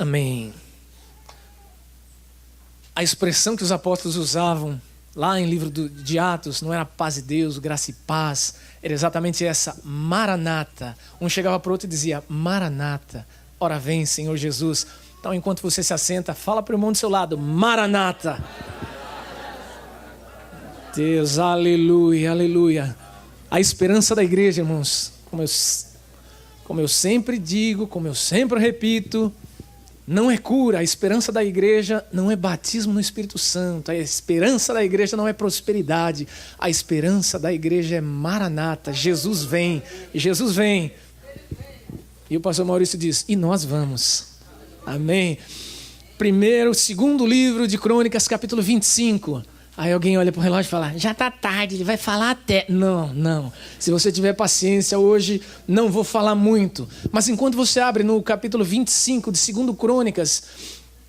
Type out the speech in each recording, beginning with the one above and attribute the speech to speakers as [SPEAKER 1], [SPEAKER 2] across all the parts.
[SPEAKER 1] Amém. A expressão que os apóstolos usavam lá em livro de Atos não era paz de Deus, graça e paz, era exatamente essa, Maranata. Um chegava para o outro e dizia, Maranata, ora vem, Senhor Jesus. Então, enquanto você se assenta, fala para o irmão do seu lado, Maranata. Deus, aleluia, aleluia. A esperança da igreja, irmãos, como eu sempre digo, como eu sempre repito, não é cura. A esperança da igreja não é batismo no Espírito Santo. A esperança da igreja não é prosperidade. A esperança da igreja é Maranata. Jesus vem. Jesus vem. E o pastor Maurício diz, e nós vamos. Amém. Segundo livro de Crônicas, capítulo 25. Aí alguém olha para o relógio e fala, já está tarde, ele vai falar até... Não. Se você tiver paciência hoje, não vou falar muito. Mas enquanto você abre no capítulo 25 de 2 Crônicas,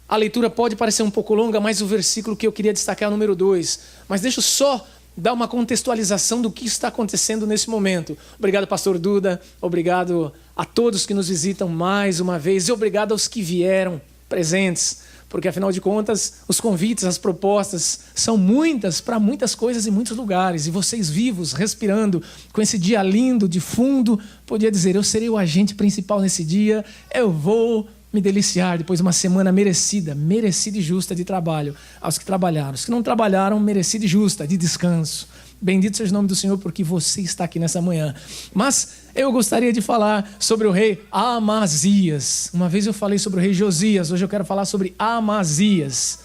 [SPEAKER 1] a leitura pode parecer um pouco longa, mas o versículo que eu queria destacar é o número 2. Mas deixa eu só dar uma contextualização do que está acontecendo nesse momento. Obrigado, pastor Duda. Obrigado a todos que nos visitam mais uma vez. E obrigado aos que vieram presentes. Porque, afinal de contas, os convites, as propostas são muitas para muitas coisas em muitos lugares. E vocês vivos, respirando, com esse dia lindo, de fundo, podia dizer, eu serei o agente principal nesse dia, eu vou me deliciar depois de uma semana merecida e justa de trabalho. Aos que trabalharam. Os que não trabalharam, merecida e justa, de descanso. Bendito seja o nome do Senhor, porque você está aqui nessa manhã. Mas eu gostaria de falar sobre o rei Amazias. Uma vez eu falei sobre o rei Josias, hoje eu quero falar sobre Amazias.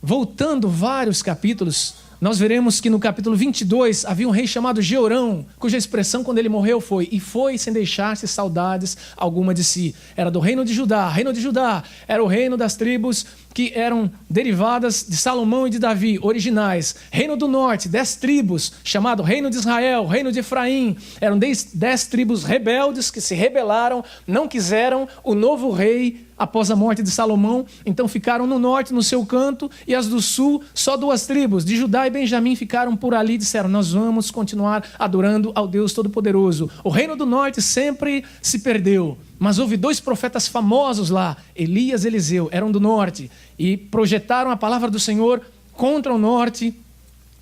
[SPEAKER 1] Voltando vários capítulos, nós veremos que no capítulo 22 havia um rei chamado Jeorão, cuja expressão quando ele morreu foi, e foi sem deixar-se saudades alguma de si. Era do reino de Judá. Reino de Judá era o reino das tribos que eram derivadas de Salomão e de Davi, originais. Reino do norte, 10 tribos, chamado Reino de Israel, Reino de Efraim. Eram 10 tribos rebeldes que se rebelaram, não quiseram o novo rei após a morte de Salomão. Então ficaram no norte, no seu canto, e as do sul, só 2 tribos, de Judá e Benjamim, ficaram por ali e disseram, nós vamos continuar adorando ao Deus Todo-Poderoso. O reino do norte sempre se perdeu. Mas houve 2 profetas famosos lá, Elias e Eliseu, eram do norte, e projetaram a palavra do Senhor contra o norte,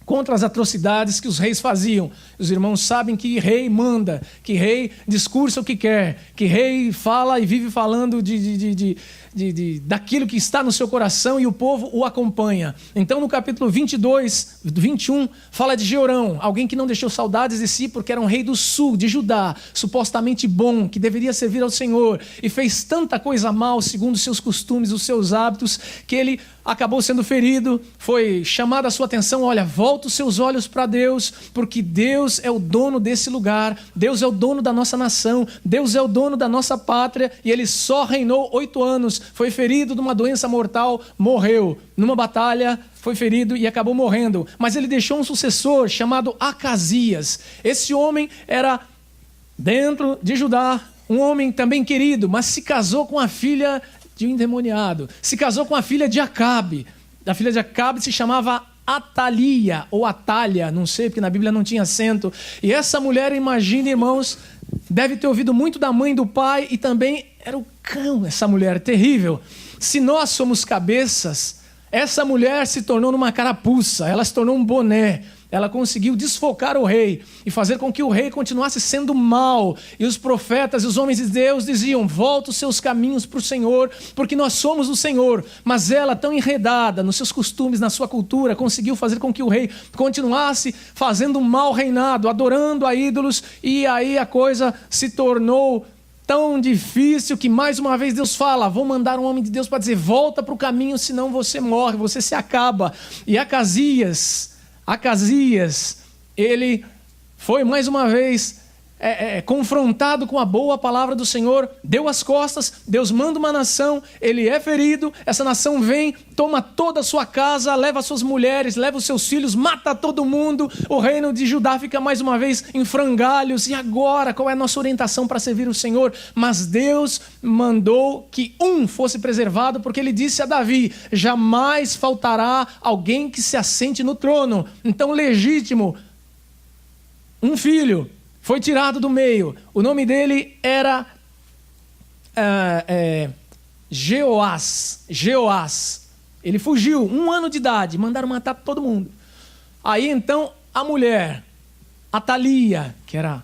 [SPEAKER 1] contra as atrocidades que os reis faziam. Os irmãos sabem que rei manda, que rei discursa o que quer, que rei fala e vive falando daquilo que está no seu coração e o povo o acompanha. Então no capítulo 22, 21, fala de Jeorão, alguém que não deixou saudades de si porque era um rei do sul, de Judá, supostamente bom, que deveria servir ao Senhor, e fez tanta coisa mal segundo os seus costumes, os seus hábitos, que ele acabou sendo ferido. Foi chamada a sua atenção, olha, volta os seus olhos para Deus, porque Deus é o dono desse lugar, Deus é o dono da nossa nação, Deus é o dono da nossa pátria, e ele só reinou 8 anos, foi ferido de uma doença mortal, morreu numa batalha, foi ferido e acabou morrendo, mas ele deixou um sucessor chamado Acasias. Esse homem era dentro de Judá, um homem também querido, mas se casou com a filha de um endemoniado, se casou com a filha de Acabe. A filha de Acabe se chamava Atalia, ou Atália, não sei, porque na Bíblia não tinha acento. E essa mulher, imagine, irmãos, deve ter ouvido muito da mãe e do pai, e também era o cão, essa mulher, terrível. Se nós somos cabeças, essa mulher se tornou numa carapuça, ela se tornou um boné. Ela conseguiu desfocar o rei e fazer com que o rei continuasse sendo mau. E os profetas e os homens de Deus diziam, volta os seus caminhos para o Senhor, porque nós somos o Senhor. Mas ela, tão enredada nos seus costumes, na sua cultura, conseguiu fazer com que o rei continuasse fazendo um mau reinado, adorando a ídolos. E aí a coisa se tornou tão difícil que mais uma vez Deus fala, vou mandar um homem de Deus para dizer, volta para o caminho, senão você morre, você se acaba. E Acasias, ele foi mais uma vez confrontado com a boa palavra do Senhor, deu as costas, Deus manda uma nação, ele é ferido, essa nação vem, toma toda a sua casa, leva as suas mulheres, leva os seus filhos, mata todo mundo, o reino de Judá fica mais uma vez em frangalhos. E agora, qual é a nossa orientação para servir o Senhor? Mas Deus mandou que um fosse preservado, porque ele disse a Davi, jamais faltará alguém que se assente no trono. Então, legítimo, um filho foi tirado do meio. O nome dele era Jeoás. Ele fugiu, 1 ano de idade, mandaram matar todo mundo. Aí então a mulher, Atalia, que era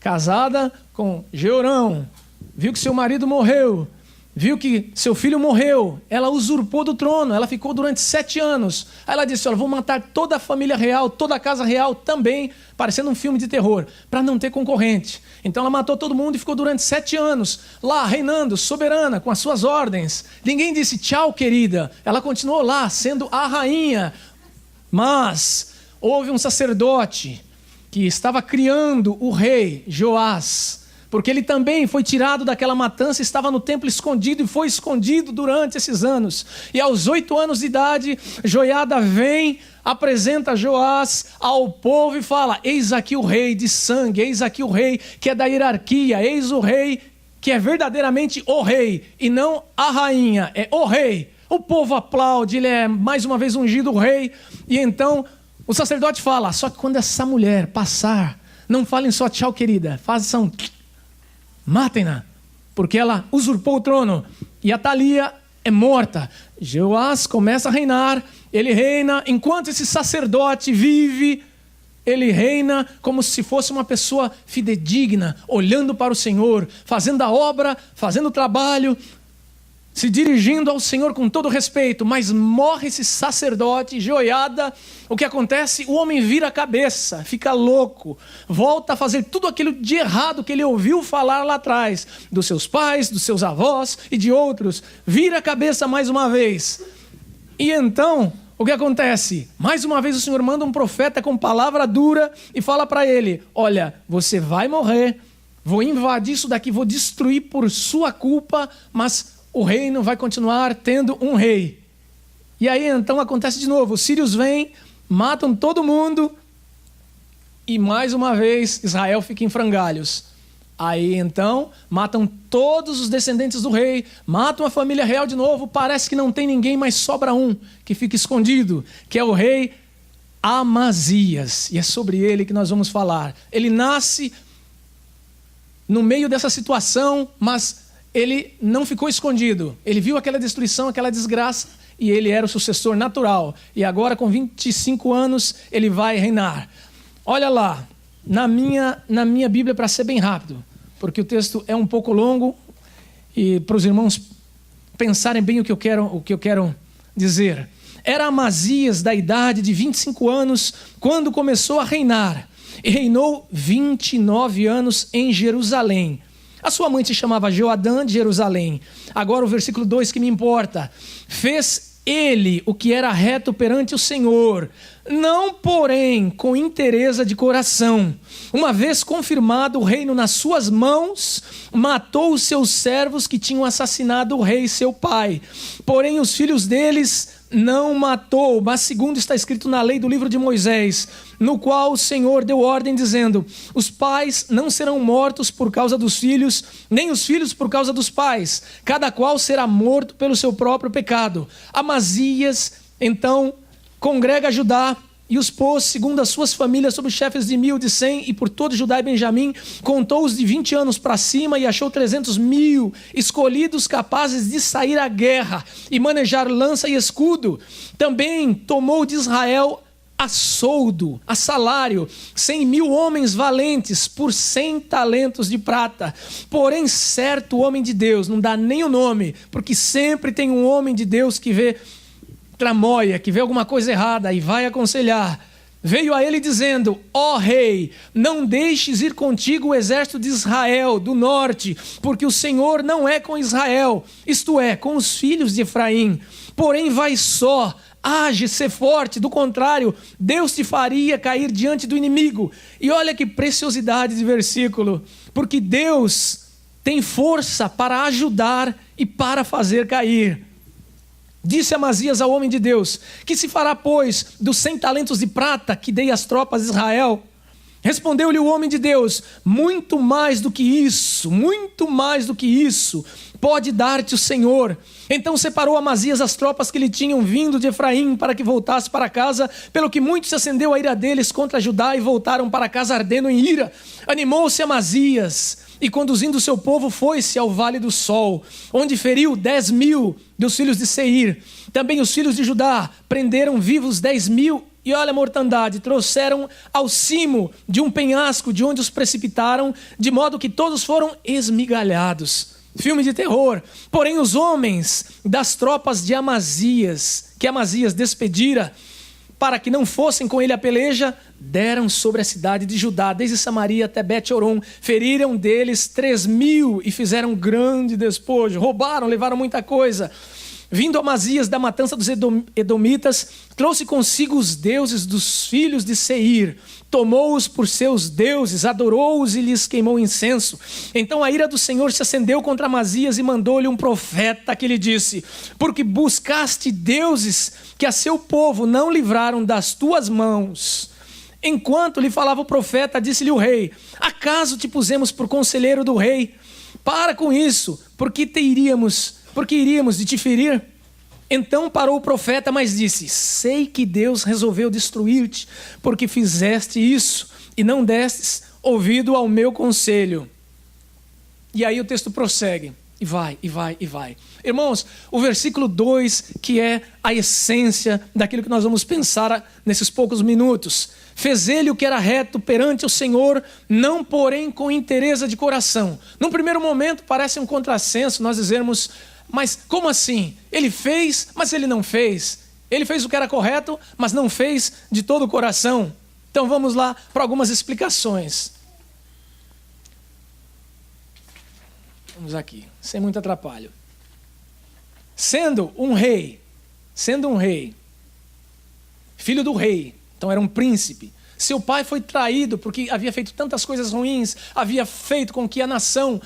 [SPEAKER 1] casada com Jeorão, viu que seu marido morreu, viu que seu filho morreu, ela usurpou do trono, ela ficou durante 7 anos. Aí ela disse, olha, vou matar toda a família real, toda a casa real também, parecendo um filme de terror, para não ter concorrente. Então ela matou todo mundo e ficou durante 7 anos lá, reinando, soberana, com as suas ordens. Ninguém disse, tchau, querida. Ela continuou lá, sendo a rainha. Mas houve um sacerdote que estava criando o rei Joás, porque ele também foi tirado daquela matança, estava no templo escondido e foi escondido durante esses anos. E aos 8 anos de idade, Joiada vem, apresenta Joás ao povo e fala, eis aqui o rei de sangue, eis aqui o rei que é da hierarquia, eis o rei que é verdadeiramente o rei, e não a rainha, é o rei. O povo aplaude, ele é mais uma vez ungido rei, e então o sacerdote fala, só que quando essa mulher passar, não falem só tchau, querida, façam... matem-na, porque ela usurpou o trono, e Atalia é morta. Joás começa a reinar, ele reina, enquanto esse sacerdote vive, ele reina como se fosse uma pessoa fidedigna, olhando para o Senhor, fazendo a obra, fazendo o trabalho, se dirigindo ao Senhor com todo respeito. Mas morre esse sacerdote, Joiada, o que acontece? O homem vira a cabeça, fica louco, volta a fazer tudo aquilo de errado que ele ouviu falar lá atrás, dos seus pais, dos seus avós e de outros, vira a cabeça mais uma vez. E então, o que acontece? Mais uma vez o Senhor manda um profeta com palavra dura e fala para ele, olha, você vai morrer, vou invadir isso daqui, vou destruir por sua culpa, mas o reino vai continuar tendo um rei. E aí então acontece de novo, os sírios vêm, matam todo mundo e mais uma vez Israel fica em frangalhos. Aí então matam todos os descendentes do rei, matam a família real de novo, parece que não tem ninguém, mas sobra um que fica escondido, que é o rei Amazias. E é sobre ele que nós vamos falar. Ele nasce no meio dessa situação, mas ele não ficou escondido. Ele viu aquela destruição, aquela desgraça, e ele era o sucessor natural. E agora, com 25 anos, ele vai reinar. Olha lá, na minha Bíblia, para ser bem rápido, porque o texto é um pouco longo, e para os irmãos pensarem bem o que eu quero dizer. Era Amazias da idade de 25 anos, quando começou a reinar, e reinou 29 anos em Jerusalém. A sua mãe se chamava Joadã de Jerusalém. Agora o versículo 2 que me importa. Fez ele o que era reto perante o Senhor, não porém com inteireza de coração. Uma vez confirmado o reino nas suas mãos, matou os seus servos que tinham assassinado o rei seu pai. Porém os filhos deles não matou, mas segundo está escrito na lei do livro de Moisés, no qual o Senhor deu ordem dizendo, os pais não serão mortos por causa dos filhos, nem os filhos por causa dos pais, cada qual será morto pelo seu próprio pecado. Amazias, então, congrega Judá e os pôs segundo as suas famílias sobre chefes de 1.000, de 100, e por todo Judá e Benjamim, contou-os de 20 anos para cima e achou 300.000 escolhidos capazes de sair à guerra e manejar lança e escudo. Também tomou de Israel a soldo, a salário, 100.000 homens valentes por 100 talentos de prata. Porém, certo homem de Deus, não dá nem o nome, porque sempre tem um homem de Deus que vê tramóia, que vê alguma coisa errada e vai aconselhar. Veio a ele dizendo, ó rei, não deixes ir contigo o exército de Israel do norte, porque o Senhor não é com Israel, isto é, com os filhos de Efraim. Porém vai só, age, ser forte, do contrário, Deus te faria cair diante do inimigo. E olha que preciosidade de versículo, porque Deus tem força para ajudar e para fazer cair. Disse Amazias ao homem de Deus, que se fará, pois, dos 100 talentos de prata que dei às tropas de Israel? Respondeu-lhe o homem de Deus, muito mais do que isso, pode dar-te o Senhor. Então separou Amazias as tropas que lhe tinham vindo de Efraim para que voltasse para casa, pelo que muito se acendeu a ira deles contra Judá e voltaram para casa ardendo em ira. Animou-se Amazias e conduzindo o seu povo foi-se ao Vale do Sol, onde feriu 10.000 dos filhos de Seir. Também os filhos de Judá prenderam vivos 10.000 e olha a mortandade, trouxeram ao cimo de um penhasco de onde os precipitaram, de modo que todos foram esmigalhados. Filme de terror. Porém os homens das tropas de Amazias, que Amazias despedira, para que não fossem com ele a peleja, deram sobre a cidade de Judá, desde Samaria até Bet-Horon, feriram deles 3.000 e fizeram grande despojo, roubaram, levaram muita coisa. Vindo Amazias da matança dos edomitas, trouxe consigo os deuses dos filhos de Seir, tomou-os por seus deuses, adorou-os e lhes queimou incenso. Então a ira do Senhor se acendeu contra Amazias e mandou-lhe um profeta que lhe disse: porque buscaste deuses que a seu povo não livraram das tuas mãos. Enquanto lhe falava o profeta, disse-lhe o rei: acaso te pusemos por conselheiro do rei? Para com isso, porque iríamos de te ferir? Então parou o profeta, mas disse: sei que Deus resolveu destruir-te, porque fizeste isso e não destes ouvido ao meu conselho. E aí o texto prossegue, e vai. Irmãos, o versículo 2, que é a essência daquilo que nós vamos pensar nesses poucos minutos. Fez ele o que era reto perante o Senhor, não porém com interesse de coração. Num primeiro momento parece um contrassenso nós dizermos: mas como assim? Ele fez, mas ele não fez. Ele fez o que era correto, mas não fez de todo o coração. Então vamos lá para algumas explicações. Vamos aqui, sem muito atrapalho. Sendo um rei, filho do rei, então era um príncipe. Seu pai foi traído porque havia feito tantas coisas ruins, havia feito com que a nação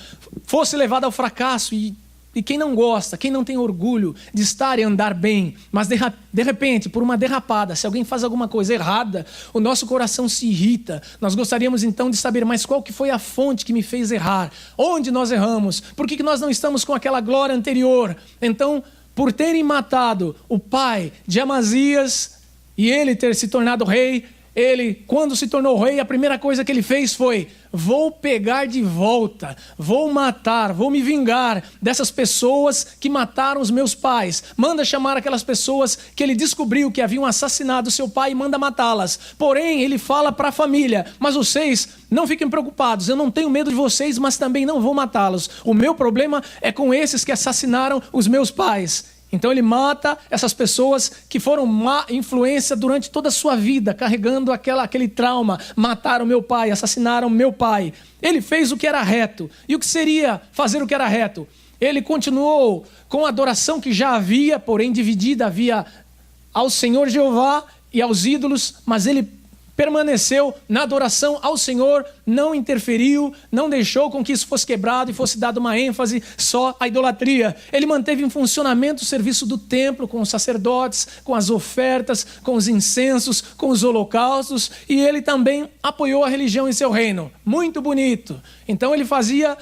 [SPEAKER 1] fosse levada ao fracasso. E quem não gosta, quem não tem orgulho de estar e andar bem, mas de repente, por uma derrapada, se alguém faz alguma coisa errada, o nosso coração se irrita. Nós gostaríamos então de saber, mas qual que foi a fonte que me fez errar? Onde nós erramos? Por que nós não estamos com aquela glória anterior? Então, por terem matado o pai de Amazias e ele ter se tornado rei, ele, quando se tornou rei, a primeira coisa que ele fez foi: vou pegar de volta, vou matar, vou me vingar dessas pessoas que mataram os meus pais. Manda chamar aquelas pessoas que ele descobriu que haviam assassinado seu pai e manda matá-las. Porém, ele fala para a família: mas vocês não fiquem preocupados, eu não tenho medo de vocês, mas também não vou matá-los. O meu problema é com esses que assassinaram os meus pais. Então ele mata essas pessoas que foram má influência durante toda a sua vida, carregando aquele trauma. Mataram meu pai, assassinaram meu pai. Ele fez o que era reto. E o que seria fazer o que era reto? Ele continuou com a adoração que já havia, porém dividida, havia ao Senhor Jeová e aos ídolos, mas ele permaneceu na adoração ao Senhor, não interferiu, não deixou com que isso fosse quebrado e fosse dado uma ênfase só à idolatria. Ele manteve em funcionamento o serviço do templo, com os sacerdotes, com as ofertas, com os incensos, com os holocaustos, e ele também apoiou a religião em seu reino. Muito bonito. Então ele fazia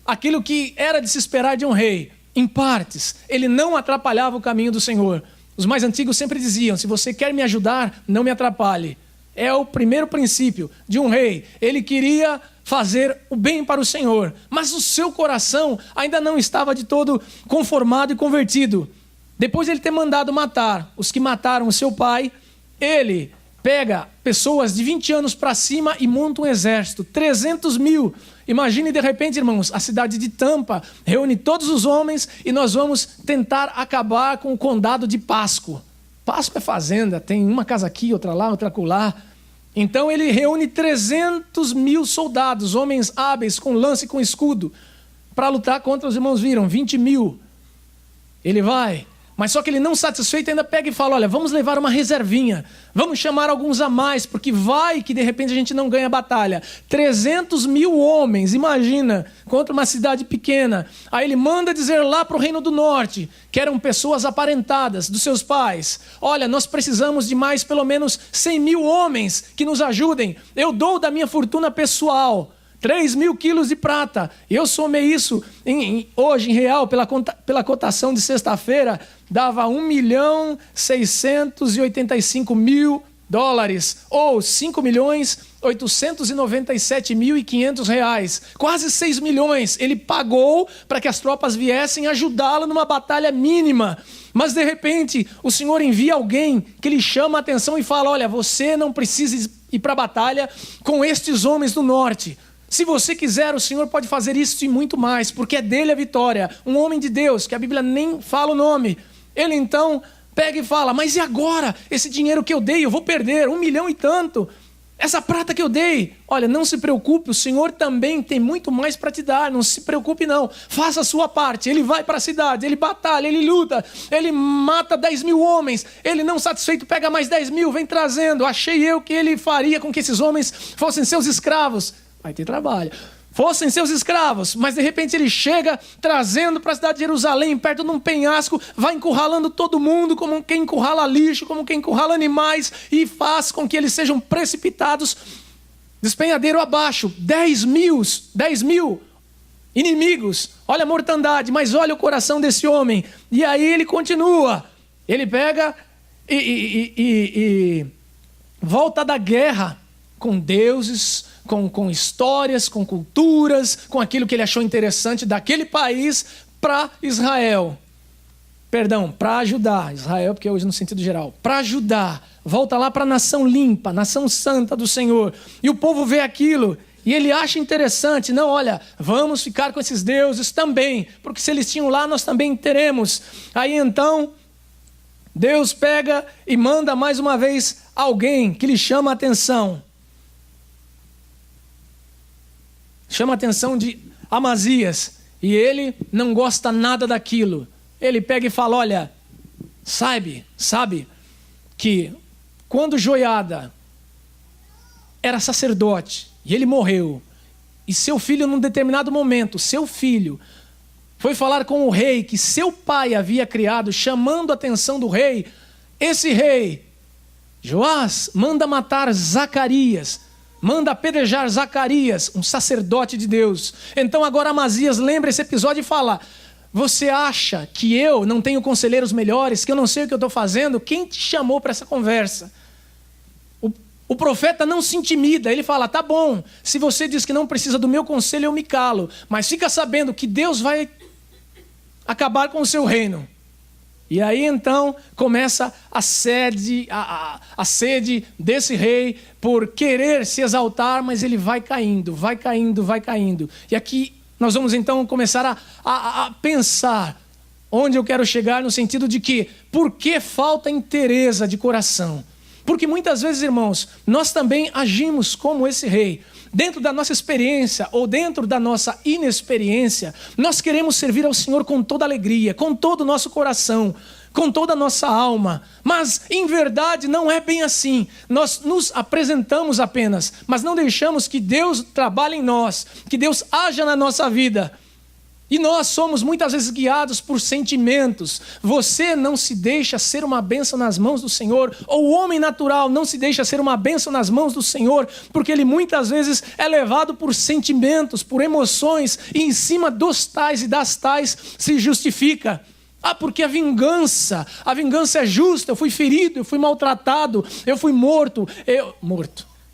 [SPEAKER 1] aquilo que era de se esperar de um rei, em partes. Ele não atrapalhava o caminho do Senhor. Os mais antigos sempre diziam: se você quer me ajudar, não me atrapalhe. É o primeiro princípio de um rei. Ele queria fazer o bem para o Senhor, mas o seu coração ainda não estava de todo conformado e convertido. Depois de ele ter mandado matar os que mataram o seu pai, ele pega pessoas de 20 anos para cima e monta um exército, 300.000. Imagine de repente, irmãos, a cidade de Tampa reúne todos os homens e nós vamos tentar acabar com o condado de Pasco. Pasco é fazenda, tem uma casa aqui, outra lá, outra acolá. Então ele reúne 300.000 soldados, homens hábeis, com lança e com escudo, para lutar contra, os irmãos viram, 20.000. Ele vai, mas só que ele não satisfeito ainda pega e fala: olha, vamos levar uma reservinha, vamos chamar alguns a mais, porque vai que de repente a gente não ganha a batalha. 300.000 homens, imagina, contra uma cidade pequena. Aí ele manda dizer lá para o Reino do Norte, que eram pessoas aparentadas dos seus pais: olha, nós precisamos de mais pelo menos 100.000 homens que nos ajudem. Eu dou da minha fortuna pessoal 3.000 quilos de prata. Eu somei isso hoje em real, pela cotação de sexta-feira, dava $1.685.000, ou 5 milhões R$ 897.500, quase 6 milhões. Ele pagou para que as tropas viessem ajudá-lo numa batalha mínima. Mas de repente, o Senhor envia alguém que lhe chama a atenção e fala: olha, você não precisa ir para a batalha com estes homens do norte. Se você quiser, o Senhor pode fazer isso e muito mais, porque é dele a vitória. Um homem de Deus, que a Bíblia nem fala o nome. Ele então pega e fala: mas e agora? Esse dinheiro que eu dei, eu vou perder 1 milhão e tanto. Essa prata que eu dei, olha, não se preocupe, o Senhor também tem muito mais para te dar, não se preocupe não, faça a sua parte. Ele vai para a cidade, ele batalha, ele luta, ele mata 10 mil homens, ele não satisfeito pega mais 10 mil, vem trazendo. Achei eu que ele faria com que esses homens fossem seus escravos. Vai ter trabalho. Fossem seus escravos, mas de repente ele chega trazendo para a cidade de Jerusalém, perto de um penhasco, vai encurralando todo mundo, como quem encurrala lixo, como quem encurrala animais, e faz com que eles sejam precipitados despenhadeiro abaixo. 10 mil inimigos, olha a mortandade, mas olha o coração desse homem. E aí ele continua, ele pega e volta da guerra com deuses, com histórias, com culturas, com aquilo que ele achou interessante daquele país para Israel. Perdão, para Judá. Israel, porque hoje no sentido geral. Para Judá. Volta lá para a nação limpa, nação santa do Senhor. E o povo vê aquilo e ele acha interessante. Não, olha, vamos ficar com esses deuses também, porque se eles tinham lá, nós também teremos. Aí então, Deus pega e manda mais uma vez alguém que lhe chama a atenção. Chama a atenção de Amazias, e ele não gosta nada daquilo. Ele pega e fala: olha, sabe que quando Joiada era sacerdote e ele morreu, e seu filho num determinado momento, seu filho foi falar com o rei que seu pai havia criado, chamando a atenção do rei, esse rei, Joás, manda matar Zacarias, manda apedrejar Zacarias, um sacerdote de Deus. Então agora Amazias lembra esse episódio e fala: você acha que eu não tenho conselheiros melhores, que eu não sei o que eu estou fazendo? Quem te chamou para essa conversa? O profeta não se intimida, ele fala: tá bom, se você diz que não precisa do meu conselho, eu me calo, mas fica sabendo que Deus vai acabar com o seu reino. E aí então começa a sede desse rei por querer se exaltar, mas ele vai caindo. E aqui nós vamos então começar a pensar onde eu quero chegar, no sentido de que, por que falta inteireza de coração? Porque muitas vezes, irmãos, nós também agimos como esse rei. Dentro da nossa experiência ou dentro da nossa inexperiência, nós queremos servir ao Senhor com toda alegria, com todo o nosso coração, com toda a nossa alma. Mas, em verdade, não é bem assim. Nós nos apresentamos apenas, mas não deixamos que Deus trabalhe em nós, que Deus haja na nossa vida. E nós somos muitas vezes guiados por sentimentos. Você não se deixa ser uma bênção nas mãos do Senhor, ou o homem natural não se deixa ser uma bênção nas mãos do Senhor, porque ele muitas vezes é levado por sentimentos, por emoções, e em cima dos tais e das tais se justifica. Porque a vingança é justa. Eu fui ferido, eu fui maltratado, eu fui morto.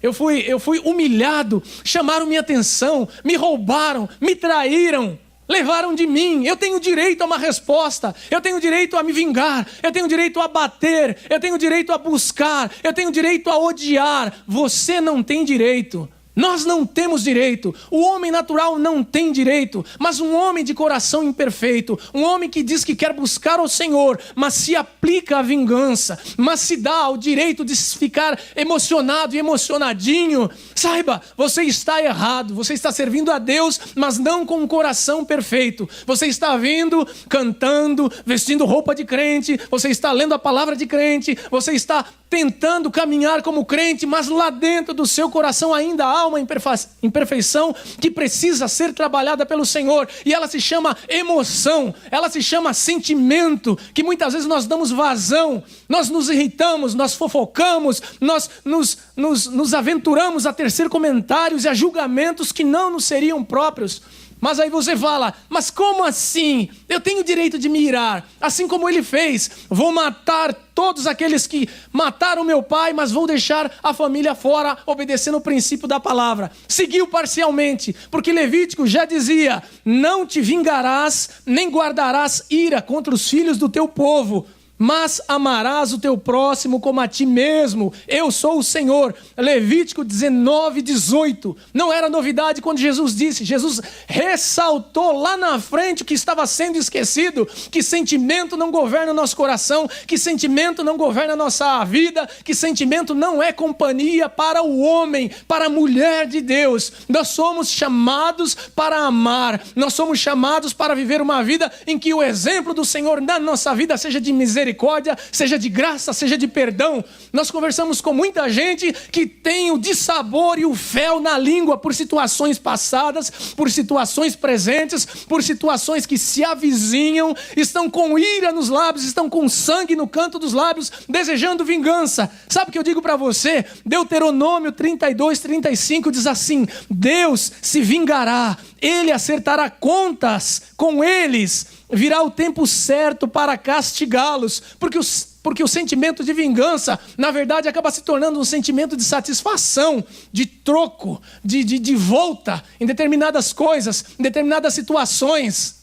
[SPEAKER 1] Eu fui humilhado, chamaram minha atenção, me roubaram, me traíram. Levaram de mim, eu tenho direito a uma resposta, eu tenho direito a me vingar, eu tenho direito a bater, eu tenho direito a buscar, eu tenho direito a odiar. Você não tem direito, nós não temos direito, o homem natural não tem direito, mas um homem de coração imperfeito, um homem que diz que quer buscar o Senhor, mas se aplica à vingança, mas se dá o direito de ficar emocionado e emocionadinho, saiba, você está errado, você está servindo a Deus, mas não com um coração perfeito. Você está vindo, cantando, vestindo roupa de crente, você está lendo a palavra de crente, você está tentando caminhar como crente, mas lá dentro do seu coração ainda há uma imperfeição que precisa ser trabalhada pelo Senhor, e ela se chama emoção, ela se chama sentimento, que muitas vezes nós damos vazão, nós nos irritamos, nós fofocamos, nós nos aventuramos a tecer comentários e a julgamentos que não nos seriam próprios. Mas aí você fala, mas como assim? Eu tenho o direito de me irar, assim como ele fez. Vou matar todos aqueles que mataram meu pai, mas vou deixar a família fora, obedecendo o princípio da palavra. Seguiu parcialmente, porque Levítico já dizia, não te vingarás, nem guardarás ira contra os filhos do teu povo, mas amarás o teu próximo como a ti mesmo. Eu sou o Senhor. Levítico 19:18. Não era novidade quando Jesus disse. Jesus ressaltou lá na frente o que estava sendo esquecido, que sentimento não governa o nosso coração, que sentimento não governa a nossa vida, que sentimento não é companhia para o homem, para a mulher de Deus. Nós somos chamados para amar. Nós somos chamados para viver uma vida em que o exemplo do Senhor na nossa vida seja de misericórdia, seja de graça, seja de perdão. Nós conversamos com muita gente que tem o dissabor e o fel na língua por situações passadas, por situações presentes, por situações que se avizinham, estão com ira nos lábios, estão com sangue no canto dos lábios, desejando vingança. Sabe o que eu digo para você? Deuteronômio 32:35 diz assim, Deus se vingará, Ele acertará contas com eles, virá o tempo certo para castigá-los, porque o sentimento de vingança, na verdade, acaba se tornando um sentimento de satisfação, de troco, de volta em determinadas coisas, em determinadas situações.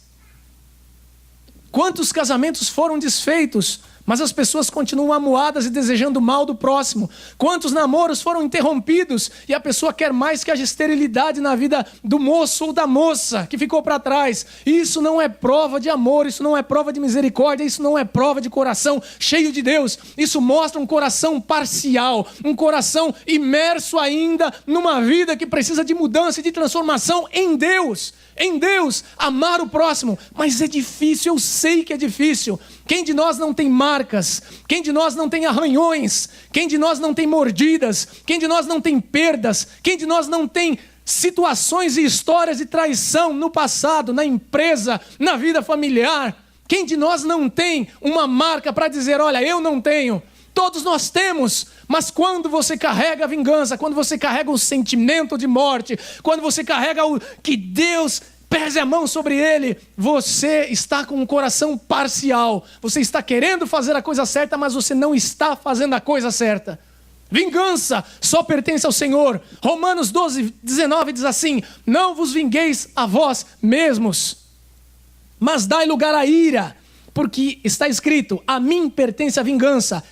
[SPEAKER 1] Quantos casamentos foram desfeitos, mas as pessoas continuam amuadas e desejando o mal do próximo? Quantos namoros foram interrompidos e a pessoa quer mais que a esterilidade na vida do moço ou da moça que ficou para trás? Isso não é prova de amor, isso não é prova de misericórdia, isso não é prova de coração cheio de Deus. Isso mostra um coração parcial, um coração imerso ainda numa vida que precisa de mudança e de transformação em Deus. Em Deus, amar o próximo. Mas é difícil, eu sei que é difícil. Quem de nós não tem marcas? Quem de nós não tem arranhões? Quem de nós não tem mordidas? Quem de nós não tem perdas? Quem de nós não tem situações e histórias de traição no passado, na empresa, na vida familiar? Quem de nós não tem uma marca para dizer, olha, eu não tenho? Todos nós temos, mas quando você carrega a vingança, quando você carrega o sentimento de morte, quando você carrega o que Deus pese a mão sobre ele, você está com um coração parcial. Você está querendo fazer a coisa certa, mas você não está fazendo a coisa certa. Vingança só pertence ao Senhor. Romanos 12:19 diz assim, não vos vingueis a vós mesmos, mas dai lugar à ira, porque está escrito, a mim pertence a vingança,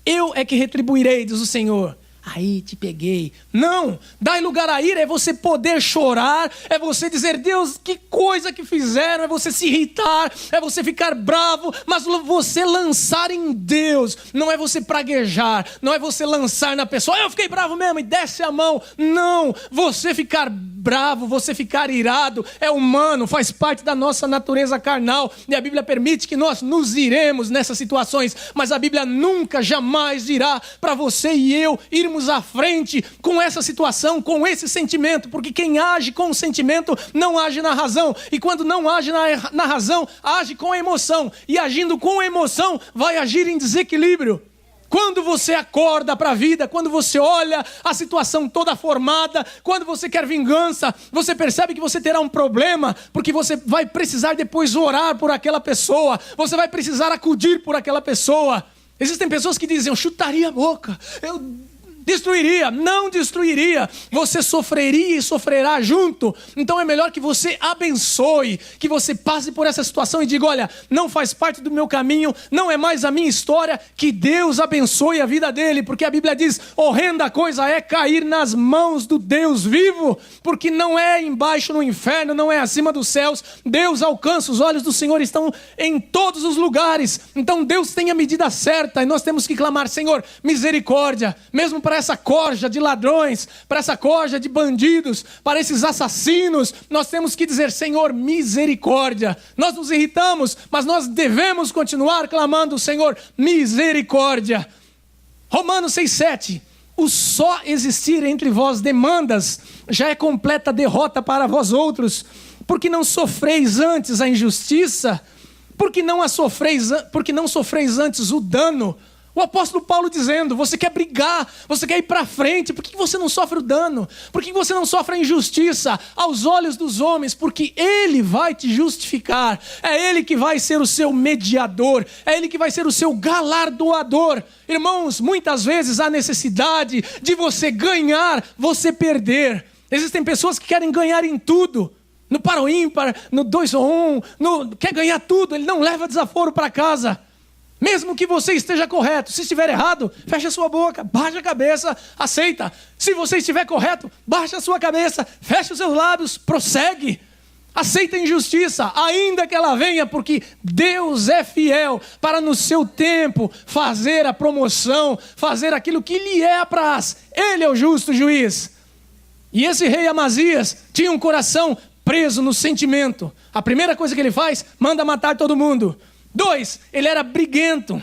[SPEAKER 1] eu é que retribuirei, diz o Senhor. Aí te peguei. Não, dai lugar à ira é você poder chorar, é você dizer, Deus, que coisa que fizeram, é você se irritar, é você ficar bravo, mas você lançar em Deus, não é você praguejar, não é você lançar na pessoa, eu fiquei bravo mesmo e desce a mão. Não, você ficar bravo, você ficar irado, é humano, faz parte da nossa natureza carnal, e a Bíblia permite que nós nos iremos nessas situações, mas a Bíblia nunca, jamais dirá para você e eu irmos à frente com essa situação, com esse sentimento, porque quem age com o sentimento não age na razão, e quando não age na razão, age com a emoção, e agindo com a emoção, vai agir em desequilíbrio. Quando você acorda para a vida, quando você olha a situação toda formada, quando você quer vingança, você percebe que você terá um problema, porque você vai precisar depois orar por aquela pessoa, você vai precisar acudir por aquela pessoa. Existem pessoas que dizem, eu chutaria a boca, eu destruiria. Não destruiria, você sofreria e sofrerá junto. Então é melhor que você abençoe, que você passe por essa situação e diga, olha, não faz parte do meu caminho, não é mais a minha história, que Deus abençoe a vida dele, porque a Bíblia diz, horrenda coisa é cair nas mãos do Deus vivo, porque não é embaixo no inferno, não é acima dos céus, Deus alcança, os olhos do Senhor estão em todos os lugares. Então Deus tem a medida certa, e nós temos que clamar, Senhor, misericórdia, mesmo para essa corja de ladrões, para essa corja de bandidos, para esses assassinos, nós temos que dizer, Senhor, misericórdia. Nós nos irritamos, mas nós devemos continuar clamando, Senhor, misericórdia. Romanos 6:7, o só existir entre vós demandas já é completa derrota para vós outros, porque não sofreis antes a injustiça, porque não sofreis antes o dano. O apóstolo Paulo dizendo, você quer brigar, você quer ir para frente, por que você não sofre o dano? Por que você não sofre a injustiça aos olhos dos homens? Porque Ele vai te justificar, é Ele que vai ser o seu mediador, é Ele que vai ser o seu galardoador. Irmãos, muitas vezes há necessidade de você ganhar, você perder. Existem pessoas que querem ganhar em tudo, no par ou ímpar, no 2 ou 1, quer ganhar tudo, ele não leva desaforo para casa. Mesmo que você esteja correto, se estiver errado, fecha a sua boca, baixa a cabeça, aceita. Se você estiver correto, baixa a sua cabeça, fecha os seus lábios, prossegue. Aceita a injustiça, ainda que ela venha, porque Deus é fiel para no seu tempo fazer a promoção, fazer aquilo que lhe é apraz. Ele é o justo juiz. E esse rei Amazias tinha um coração preso no sentimento. A primeira coisa que ele faz, manda matar todo mundo. 2, ele era briguento,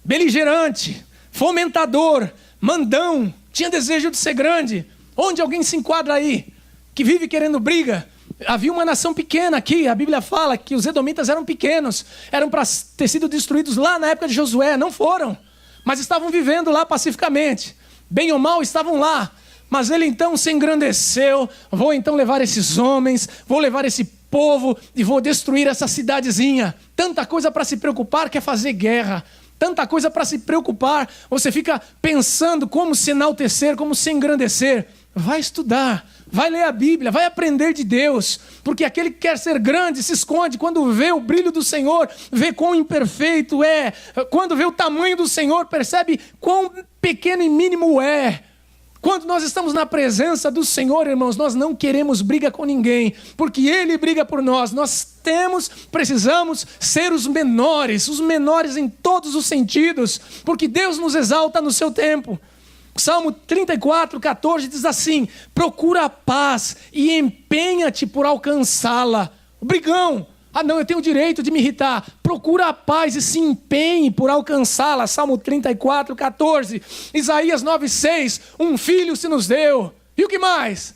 [SPEAKER 1] beligerante, fomentador, mandão, tinha desejo de ser grande. Onde alguém se enquadra aí, que vive querendo briga? Havia uma nação pequena aqui, a Bíblia fala que os edomitas eram pequenos, eram para ter sido destruídos lá na época de Josué, não foram, mas estavam vivendo lá pacificamente, bem ou mal estavam lá. Mas ele então se engrandeceu, vou então levar esses homens, vou levar esse povo e vou destruir essa cidadezinha. Tanta coisa para se preocupar, quer fazer guerra. Tanta coisa para se preocupar, você fica pensando como se enaltecer, como se engrandecer. Vai estudar, vai ler a Bíblia, vai aprender de Deus. Porque aquele que quer ser grande se esconde quando vê o brilho do Senhor, vê quão imperfeito é. Quando vê o tamanho do Senhor, percebe quão pequeno e mínimo é. Quando nós estamos na presença do Senhor, irmãos, nós não queremos briga com ninguém, porque Ele briga por nós. Nós precisamos ser os menores em todos os sentidos, porque Deus nos exalta no seu tempo. Salmo 34:14 diz assim: procura a paz e empenha-te por alcançá-la. O brigão, não, eu tenho o direito de me irritar. Procura a paz e se empenhe por alcançá-la. Salmo 34:14. Isaías 9:6. Um filho se nos deu. E o que mais?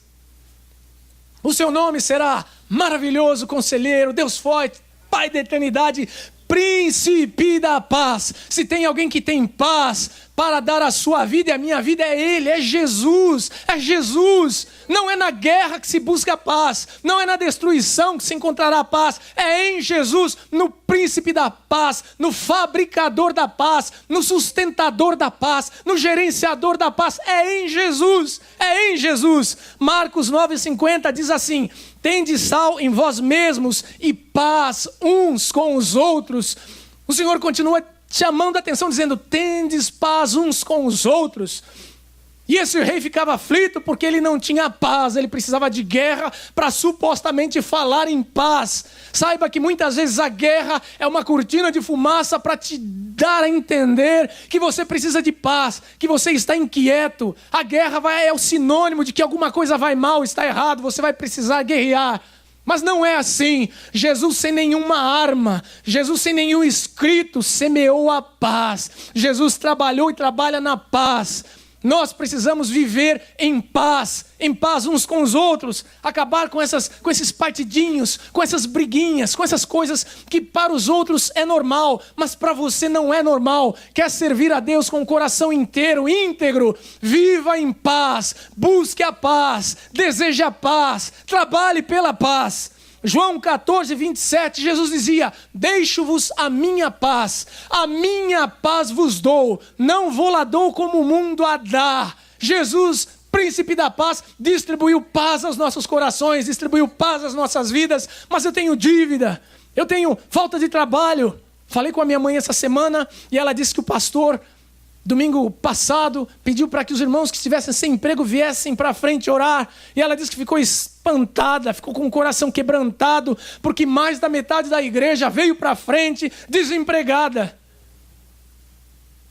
[SPEAKER 1] O seu nome será maravilhoso, conselheiro, Deus forte, Pai da eternidade, príncipe da paz. Se tem alguém que tem paz para dar a sua vida, e a minha vida é Ele, é Jesus, é Jesus. Não é na guerra que se busca a paz, não é na destruição que se encontrará a paz, é em Jesus, no príncipe da paz, no fabricador da paz, no sustentador da paz, no gerenciador da paz, é em Jesus, é em Jesus. Marcos 9:50 diz assim: tende sal em vós mesmos e paz uns com os outros. O Senhor continua chamando a atenção, dizendo: tendes paz uns com os outros. E esse rei ficava aflito porque ele não tinha paz, ele precisava de guerra para supostamente falar em paz. Saiba que muitas vezes a guerra é uma cortina de fumaça para te dar a entender que você precisa de paz, que você está inquieto. A guerra é o sinônimo de que alguma coisa vai mal, está errado, você vai precisar guerrear. Mas não é assim. Jesus sem nenhuma arma, Jesus sem nenhum escrito, semeou a paz. Jesus trabalhou e trabalha na paz. Nós precisamos viver em paz uns com os outros, acabar com esses partidinhos, com essas briguinhas, com essas coisas que para os outros é normal, mas para você não é normal. Quer servir a Deus com o coração inteiro, íntegro, viva em paz, busque a paz, deseje a paz, trabalhe pela paz. João 14:27, Jesus dizia: deixo-vos a minha paz vos dou, não vou lá dou como o mundo a dá. Jesus, príncipe da paz, distribuiu paz aos nossos corações, distribuiu paz às nossas vidas. Mas eu tenho dívida, eu tenho falta de trabalho. Falei com a minha mãe essa semana e ela disse que o pastor, domingo passado, pediu para que os irmãos que estivessem sem emprego viessem para frente orar. E ela disse que ficou espantada, ficou com o coração quebrantado, porque mais da metade da igreja veio para frente desempregada.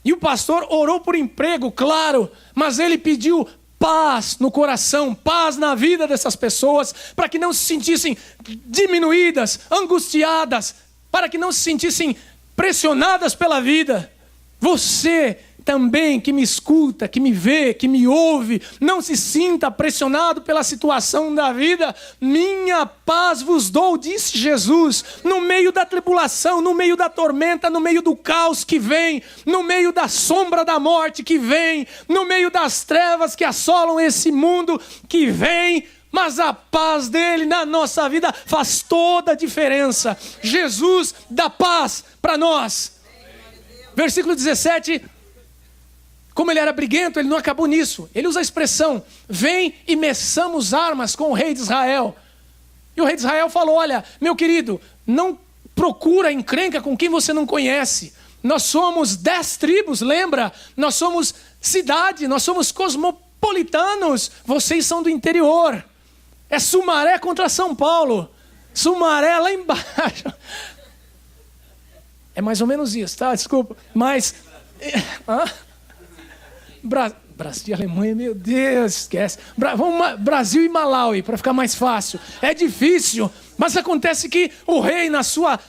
[SPEAKER 1] E o pastor orou por emprego, claro, mas ele pediu paz no coração, paz na vida dessas pessoas, para que não se sentissem diminuídas, angustiadas, para que não se sentissem pressionadas pela vida. Você também que me escuta, que me vê, que me ouve, não se sinta pressionado pela situação da vida. Minha paz vos dou, disse Jesus, no meio da tribulação, no meio da tormenta, no meio do caos que vem, no meio da sombra da morte que vem, no meio das trevas que assolam esse mundo que vem. Mas a paz dele na nossa vida faz toda a diferença. Jesus dá paz para nós. Versículo 17... Como ele era briguento, ele não acabou nisso. Ele usa a expressão, vem e meçamos armas com o rei de Israel. E o rei de Israel falou, olha, meu querido, não procura encrenca com quem você não conhece. Nós somos 10 tribos, lembra? Nós somos cidade, nós somos cosmopolitanos. Vocês são do interior. É Sumaré contra São Paulo. Sumaré lá embaixo. É mais ou menos isso, tá? Desculpa. Mas... Brasil e Alemanha, meu Deus, esquece. Vamos Brasil e Malawi, para ficar mais fácil. É difícil, mas acontece que o rei,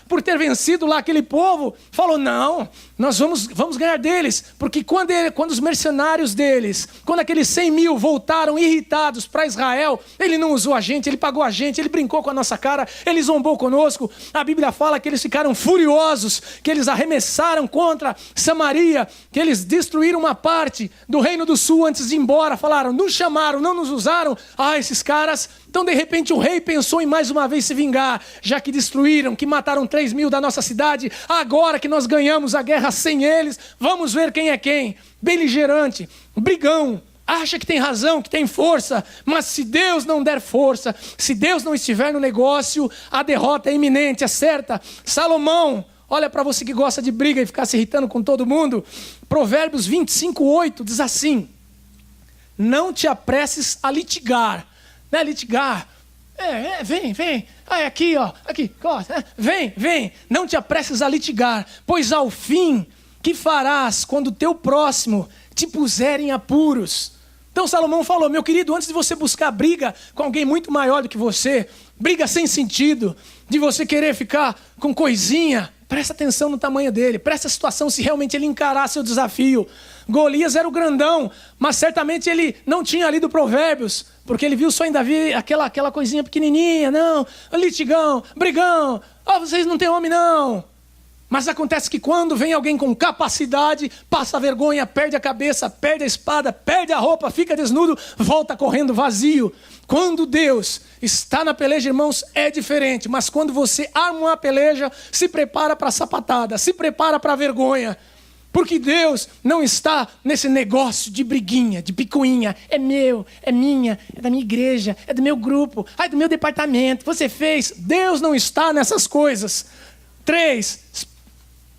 [SPEAKER 1] por ter vencido lá aquele povo, falou, não, nós vamos ganhar deles. Porque quando os mercenários deles, quando aqueles 100 mil voltaram irritados para Israel, ele não usou a gente, ele pagou a gente, ele brincou com a nossa cara, ele zombou conosco. A Bíblia fala que eles ficaram furiosos, que eles arremessaram contra Samaria, que eles destruíram uma parte do reino do sul antes de ir embora. Falaram, nos chamaram, não nos usaram. Esses caras... Então, de repente, o rei pensou em mais uma vez se vingar, já que destruíram, que mataram 3 mil da nossa cidade. Agora que nós ganhamos a guerra sem eles, vamos ver quem é quem. Beligerante, brigão, acha que tem razão, que tem força, mas se Deus não der força, se Deus não estiver no negócio, a derrota é iminente, é certa. Salomão, olha para você que gosta de briga e ficar se irritando com todo mundo, Provérbios 25:8 diz assim, não te apresses a litigar. Não é litigar. Vem. Aqui, ó. Aqui, vem. Não te apresses a litigar, pois ao fim, que farás quando o teu próximo te puser em apuros? Então Salomão falou, meu querido, antes de você buscar briga com alguém muito maior do que você, briga sem sentido, de você querer ficar com coisinha, presta atenção no tamanho dele, presta a situação se realmente ele encarar seu desafio. Golias era o grandão, mas certamente ele não tinha lido Provérbios, porque ele viu só em Davi aquela coisinha pequenininha, não, litigão, brigão, vocês não têm homem não. Mas acontece que quando vem alguém com capacidade, passa vergonha, perde a cabeça, perde a espada, perde a roupa, fica desnudo, volta correndo vazio. Quando Deus está na peleja, irmãos, é diferente. Mas quando você arma uma peleja, se prepara para a sapatada, se prepara para a vergonha. Porque Deus não está nesse negócio de briguinha, de picuinha. É meu, é minha, é da minha igreja, é do meu grupo, é do meu departamento. Você fez. Deus não está nessas coisas. 3,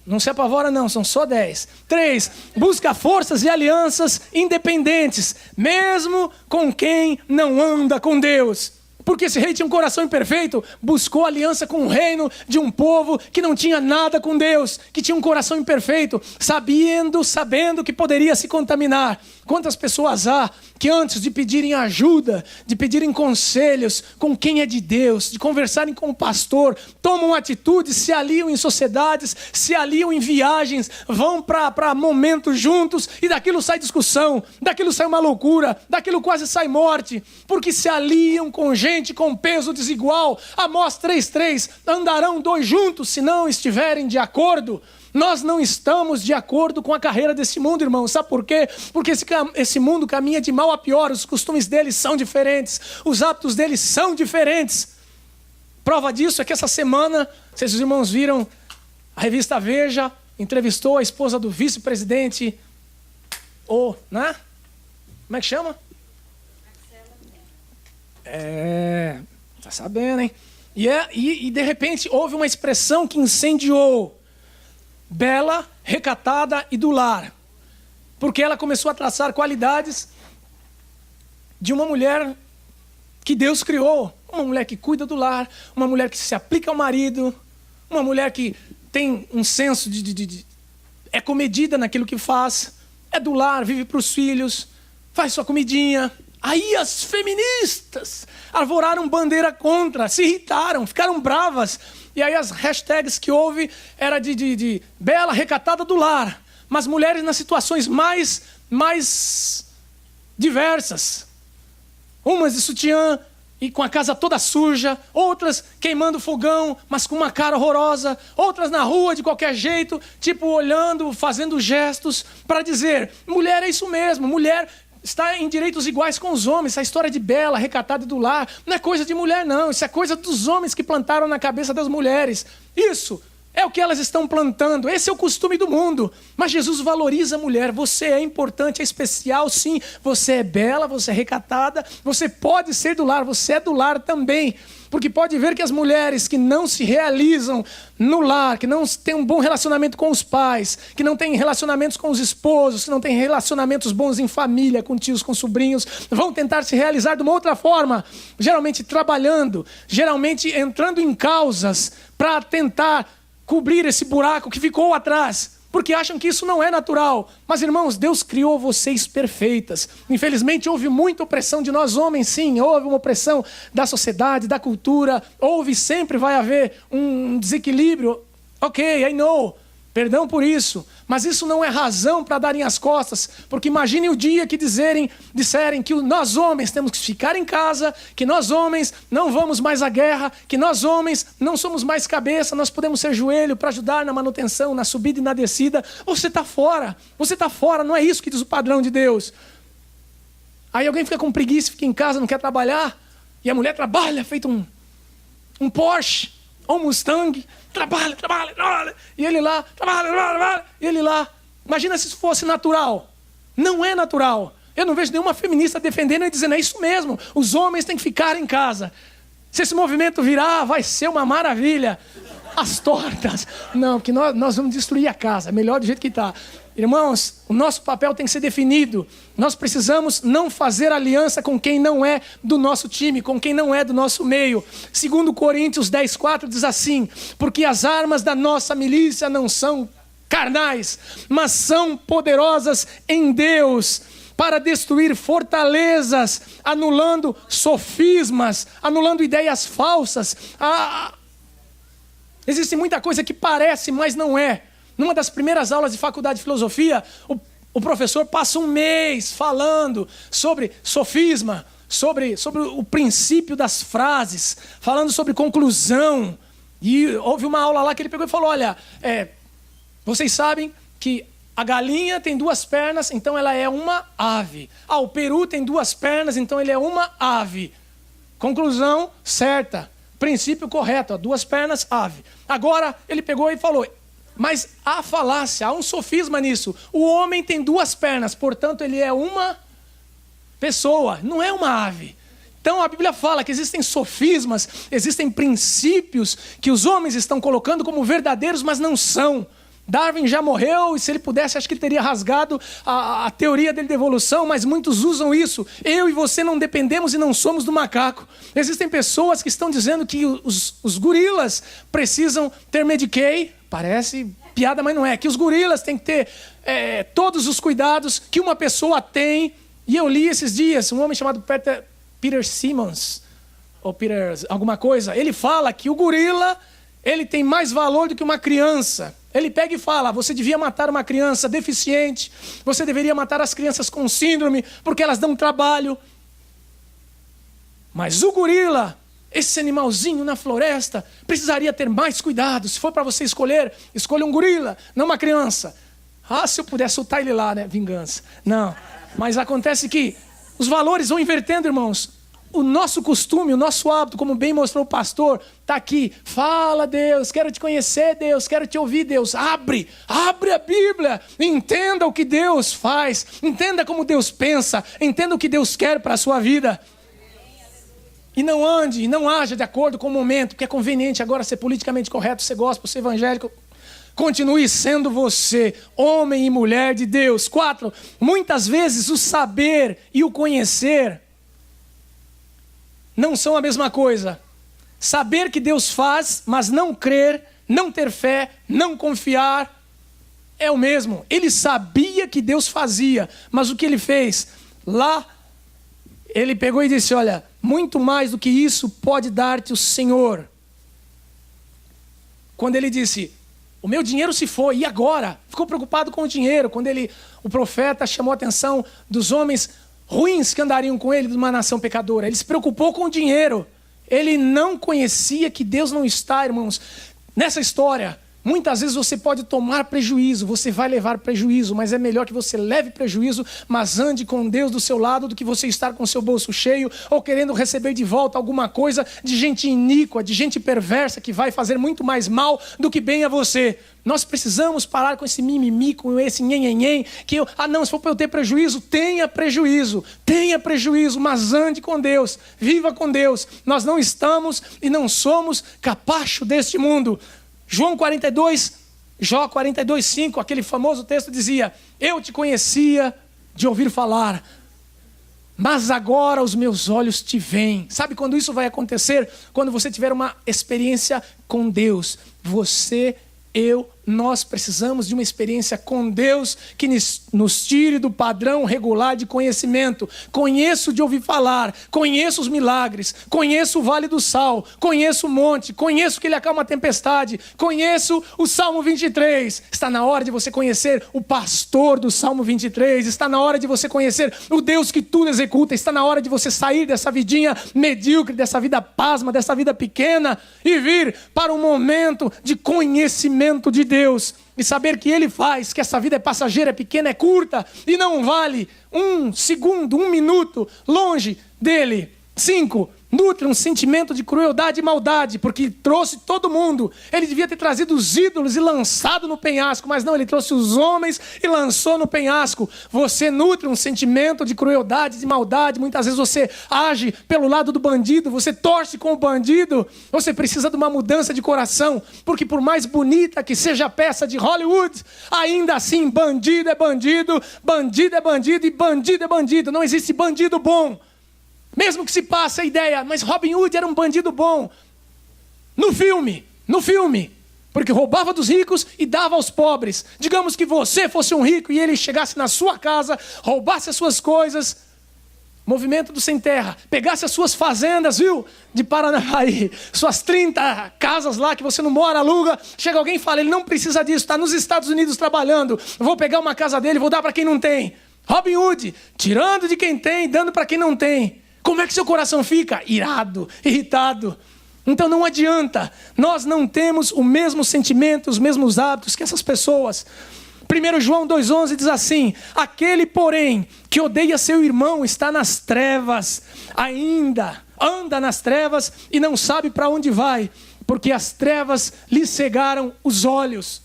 [SPEAKER 1] não se apavora não, são só 10. 3, busca forças e alianças independentes, mesmo com quem não anda com Deus. Porque esse rei tinha um coração imperfeito, buscou aliança com o reino de um povo que não tinha nada com Deus, que tinha um coração imperfeito, sabendo que poderia se contaminar. Quantas pessoas há que antes de pedirem ajuda, de pedirem conselhos com quem é de Deus, de conversarem com o pastor, tomam atitudes, se aliam em sociedades, se aliam em viagens, vão para momentos juntos e daquilo sai discussão, daquilo sai uma loucura, daquilo quase sai morte, porque se aliam com gente com peso desigual. Amós 3:3, andarão 2 juntos se não estiverem de acordo. Nós não estamos de acordo com a carreira desse mundo, irmão. Sabe por quê? Porque esse mundo caminha de mal a pior. Os costumes deles são diferentes. Os hábitos deles são diferentes. Prova disso é que essa semana, não sei se os irmãos viram, a revista Veja entrevistou a esposa do vice-presidente, né? Como é que chama? Tá sabendo, hein? E de repente houve uma expressão que incendiou. Bela, recatada e do lar. Porque ela começou a traçar qualidades de uma mulher que Deus criou. Uma mulher que cuida do lar, uma mulher que se aplica ao marido, uma mulher que tem um senso é comedida naquilo que faz, é do lar, vive para os filhos, faz sua comidinha. Aí as feministas arvoraram bandeira contra, se irritaram, ficaram bravas. E aí as hashtags que houve era de bela recatada do lar. mas mulheres nas situações mais diversas. Umas de sutiã e com a casa toda suja, outras queimando fogão, mas com uma cara horrorosa, outras na rua de qualquer jeito, tipo olhando, fazendo gestos para dizer, mulher é isso mesmo, mulher está em direitos iguais com os homens. Essa história de bela, recatada do lar, não é coisa de mulher não, isso é coisa dos homens que plantaram na cabeça das mulheres. Isso é o que elas estão plantando, esse é o costume do mundo. Mas Jesus valoriza a mulher, você é importante, é especial sim, você é bela, você é recatada, você pode ser do lar, você é do lar também. Porque pode ver que as mulheres que não se realizam no lar, que não têm um bom relacionamento com os pais, que não têm relacionamentos com os esposos, que não têm relacionamentos bons em família, com tios, com sobrinhos, vão tentar se realizar de uma outra forma, geralmente trabalhando, geralmente entrando em causas para tentar cobrir esse buraco que ficou atrás, porque acham que isso não é natural. Mas, irmãos, Deus criou vocês perfeitas. Infelizmente, houve muita opressão de nós homens, sim. Houve uma opressão da sociedade, da cultura. Houve, sempre vai haver um desequilíbrio. Ok, I know. Perdão por isso. Mas isso não é razão para darem as costas. Porque imagine o dia que disserem que nós homens temos que ficar em casa, que nós homens não vamos mais à guerra, que nós homens não somos mais cabeça, nós podemos ser joelho para ajudar na manutenção, na subida e na descida. Você está fora, não é isso que diz o padrão de Deus. Aí alguém fica com preguiça, fica em casa, não quer trabalhar, e a mulher trabalha feito um Porsche ou um Mustang, trabalha, e ele lá, trabalha, e ele lá. Imagina se isso fosse natural. Não é natural. Eu não vejo nenhuma feminista defendendo e dizendo, é isso mesmo, os homens têm que ficar em casa. Se esse movimento virar, vai ser uma maravilha. As tortas. Não, porque nós vamos destruir a casa, melhor do jeito que está. Irmãos, o nosso papel tem que ser definido. Nós precisamos não fazer aliança com quem não é do nosso time, com quem não é do nosso meio. 2 Coríntios 10:4 diz assim, porque as armas da nossa milícia não são carnais, mas são poderosas em Deus, para destruir fortalezas, anulando sofismas, anulando ideias falsas. Existe muita coisa que parece, mas não é. Numa das primeiras aulas de faculdade de filosofia, o professor passa um mês falando sobre sofisma, sobre o princípio das frases, falando sobre conclusão. E houve uma aula lá que ele pegou e falou, olha, vocês sabem que a galinha tem 2 pernas, então ela é uma ave. O peru tem 2 pernas, então ele é uma ave. Conclusão certa. Princípio correto, 2 pernas, ave. Agora ele pegou e falou, mas há falácia, há um sofisma nisso. O homem tem 2 pernas, portanto ele é uma pessoa, não é uma ave. Então a Bíblia fala que existem sofismas, existem princípios que os homens estão colocando como verdadeiros, mas não são. Darwin já morreu e se ele pudesse, acho que ele teria rasgado a teoria dele de evolução, mas muitos usam isso. Eu e você não dependemos e não somos do macaco. Existem pessoas que estão dizendo que os gorilas precisam ter Medicaid, parece piada, mas não é, que os gorilas têm que ter todos os cuidados que uma pessoa tem. E eu li esses dias, um homem chamado Peter Simmons, ou Peter alguma coisa, ele fala que o gorila ele tem mais valor do que uma criança. Ele pega e fala, você devia matar uma criança deficiente, você deveria matar as crianças com síndrome, porque elas dão trabalho. Mas o gorila, esse animalzinho na floresta, precisaria ter mais cuidado. Se for para você escolher, escolha um gorila, não uma criança. Se eu puder soltar ele lá, né? Vingança. Não. Mas acontece que os valores vão invertendo, irmãos. O nosso costume, o nosso hábito, como bem mostrou o pastor, está aqui. Fala, Deus, quero te conhecer, Deus, quero te ouvir, Deus. Abre a Bíblia, entenda o que Deus faz, entenda como Deus pensa, entenda o que Deus quer para a sua vida. E não ande, e não haja de acordo com o momento, porque é conveniente agora ser politicamente correto, ser gospel, ser evangélico. Continue sendo você, homem e mulher de Deus. 4, muitas vezes o saber e o conhecer não são a mesma coisa. Saber que Deus faz, mas não crer, não ter fé, não confiar, é o mesmo. Ele sabia que Deus fazia, mas o que ele fez? Lá, ele pegou e disse, olha, muito mais do que isso pode dar-te o Senhor. Quando ele disse, o meu dinheiro se foi, e agora? Ficou preocupado com o dinheiro, quando o profeta chamou a atenção dos homens ruins que andariam com ele, de uma nação pecadora. Ele se preocupou com o dinheiro. Ele não conhecia que Deus não está, irmãos. Nessa história, muitas vezes você pode tomar prejuízo, você vai levar prejuízo, mas é melhor que você leve prejuízo, mas ande com Deus do seu lado, do que você estar com seu bolso cheio ou querendo receber de volta alguma coisa de gente iníqua, de gente perversa, que vai fazer muito mais mal do que bem a você. Nós precisamos parar com esse mimimi, com esse nhenhenhen, que se for para eu ter prejuízo, tenha prejuízo, mas ande com Deus, viva com Deus. Nós não estamos e não somos capacho deste mundo. João 42, Jó 42, 5, aquele famoso texto dizia: eu te conhecia de ouvir falar, mas agora os meus olhos te veem. Sabe quando isso vai acontecer? Quando você tiver uma experiência com Deus. Nós precisamos de uma experiência com Deus que nos tire do padrão regular de conhecimento. Conheço de ouvir falar, conheço os milagres, conheço o Vale do Sal, conheço o monte, conheço que ele acalma a tempestade, conheço o Salmo 23. Está na hora de você conhecer o pastor do Salmo 23, está na hora de você conhecer o Deus que tudo executa, está na hora de você sair dessa vidinha medíocre, dessa vida pasma, dessa vida pequena e vir para um momento de conhecimento de Deus e saber que Ele faz, que essa vida é passageira, é pequena, é curta e não vale um segundo, um minuto longe dEle. 5. Nutre um sentimento de crueldade e maldade, porque trouxe todo mundo. Ele devia ter trazido os ídolos e lançado no penhasco, mas não, ele trouxe os homens e lançou no penhasco. Você nutre um sentimento de crueldade, de maldade. Muitas vezes você age pelo lado do bandido, você torce com o bandido. Você precisa de uma mudança de coração, porque por mais bonita que seja a peça de Hollywood, ainda assim bandido é bandido, bandido é bandido e bandido é bandido. Não existe bandido bom. Mesmo que se passe a ideia, mas Robin Hood era um bandido bom. No filme, porque roubava dos ricos e dava aos pobres. Digamos que você fosse um rico e ele chegasse na sua casa, roubasse as suas coisas, movimento do sem terra, pegasse as suas fazendas, de Paranavaí, suas 30 casas lá que você não mora, aluga, chega alguém e fala, ele não precisa disso, está nos Estados Unidos trabalhando, vou pegar uma casa dele, vou dar para quem não tem. Robin Hood, tirando de quem tem, dando para quem não tem. Como é que seu coração fica? Irado, irritado. Então não adianta. Nós não temos o mesmo sentimento, os mesmos hábitos que essas pessoas. 1 João 2,11 diz assim: aquele, porém, que odeia seu irmão está nas trevas, ainda anda nas trevas e não sabe para onde vai, porque as trevas lhe cegaram os olhos.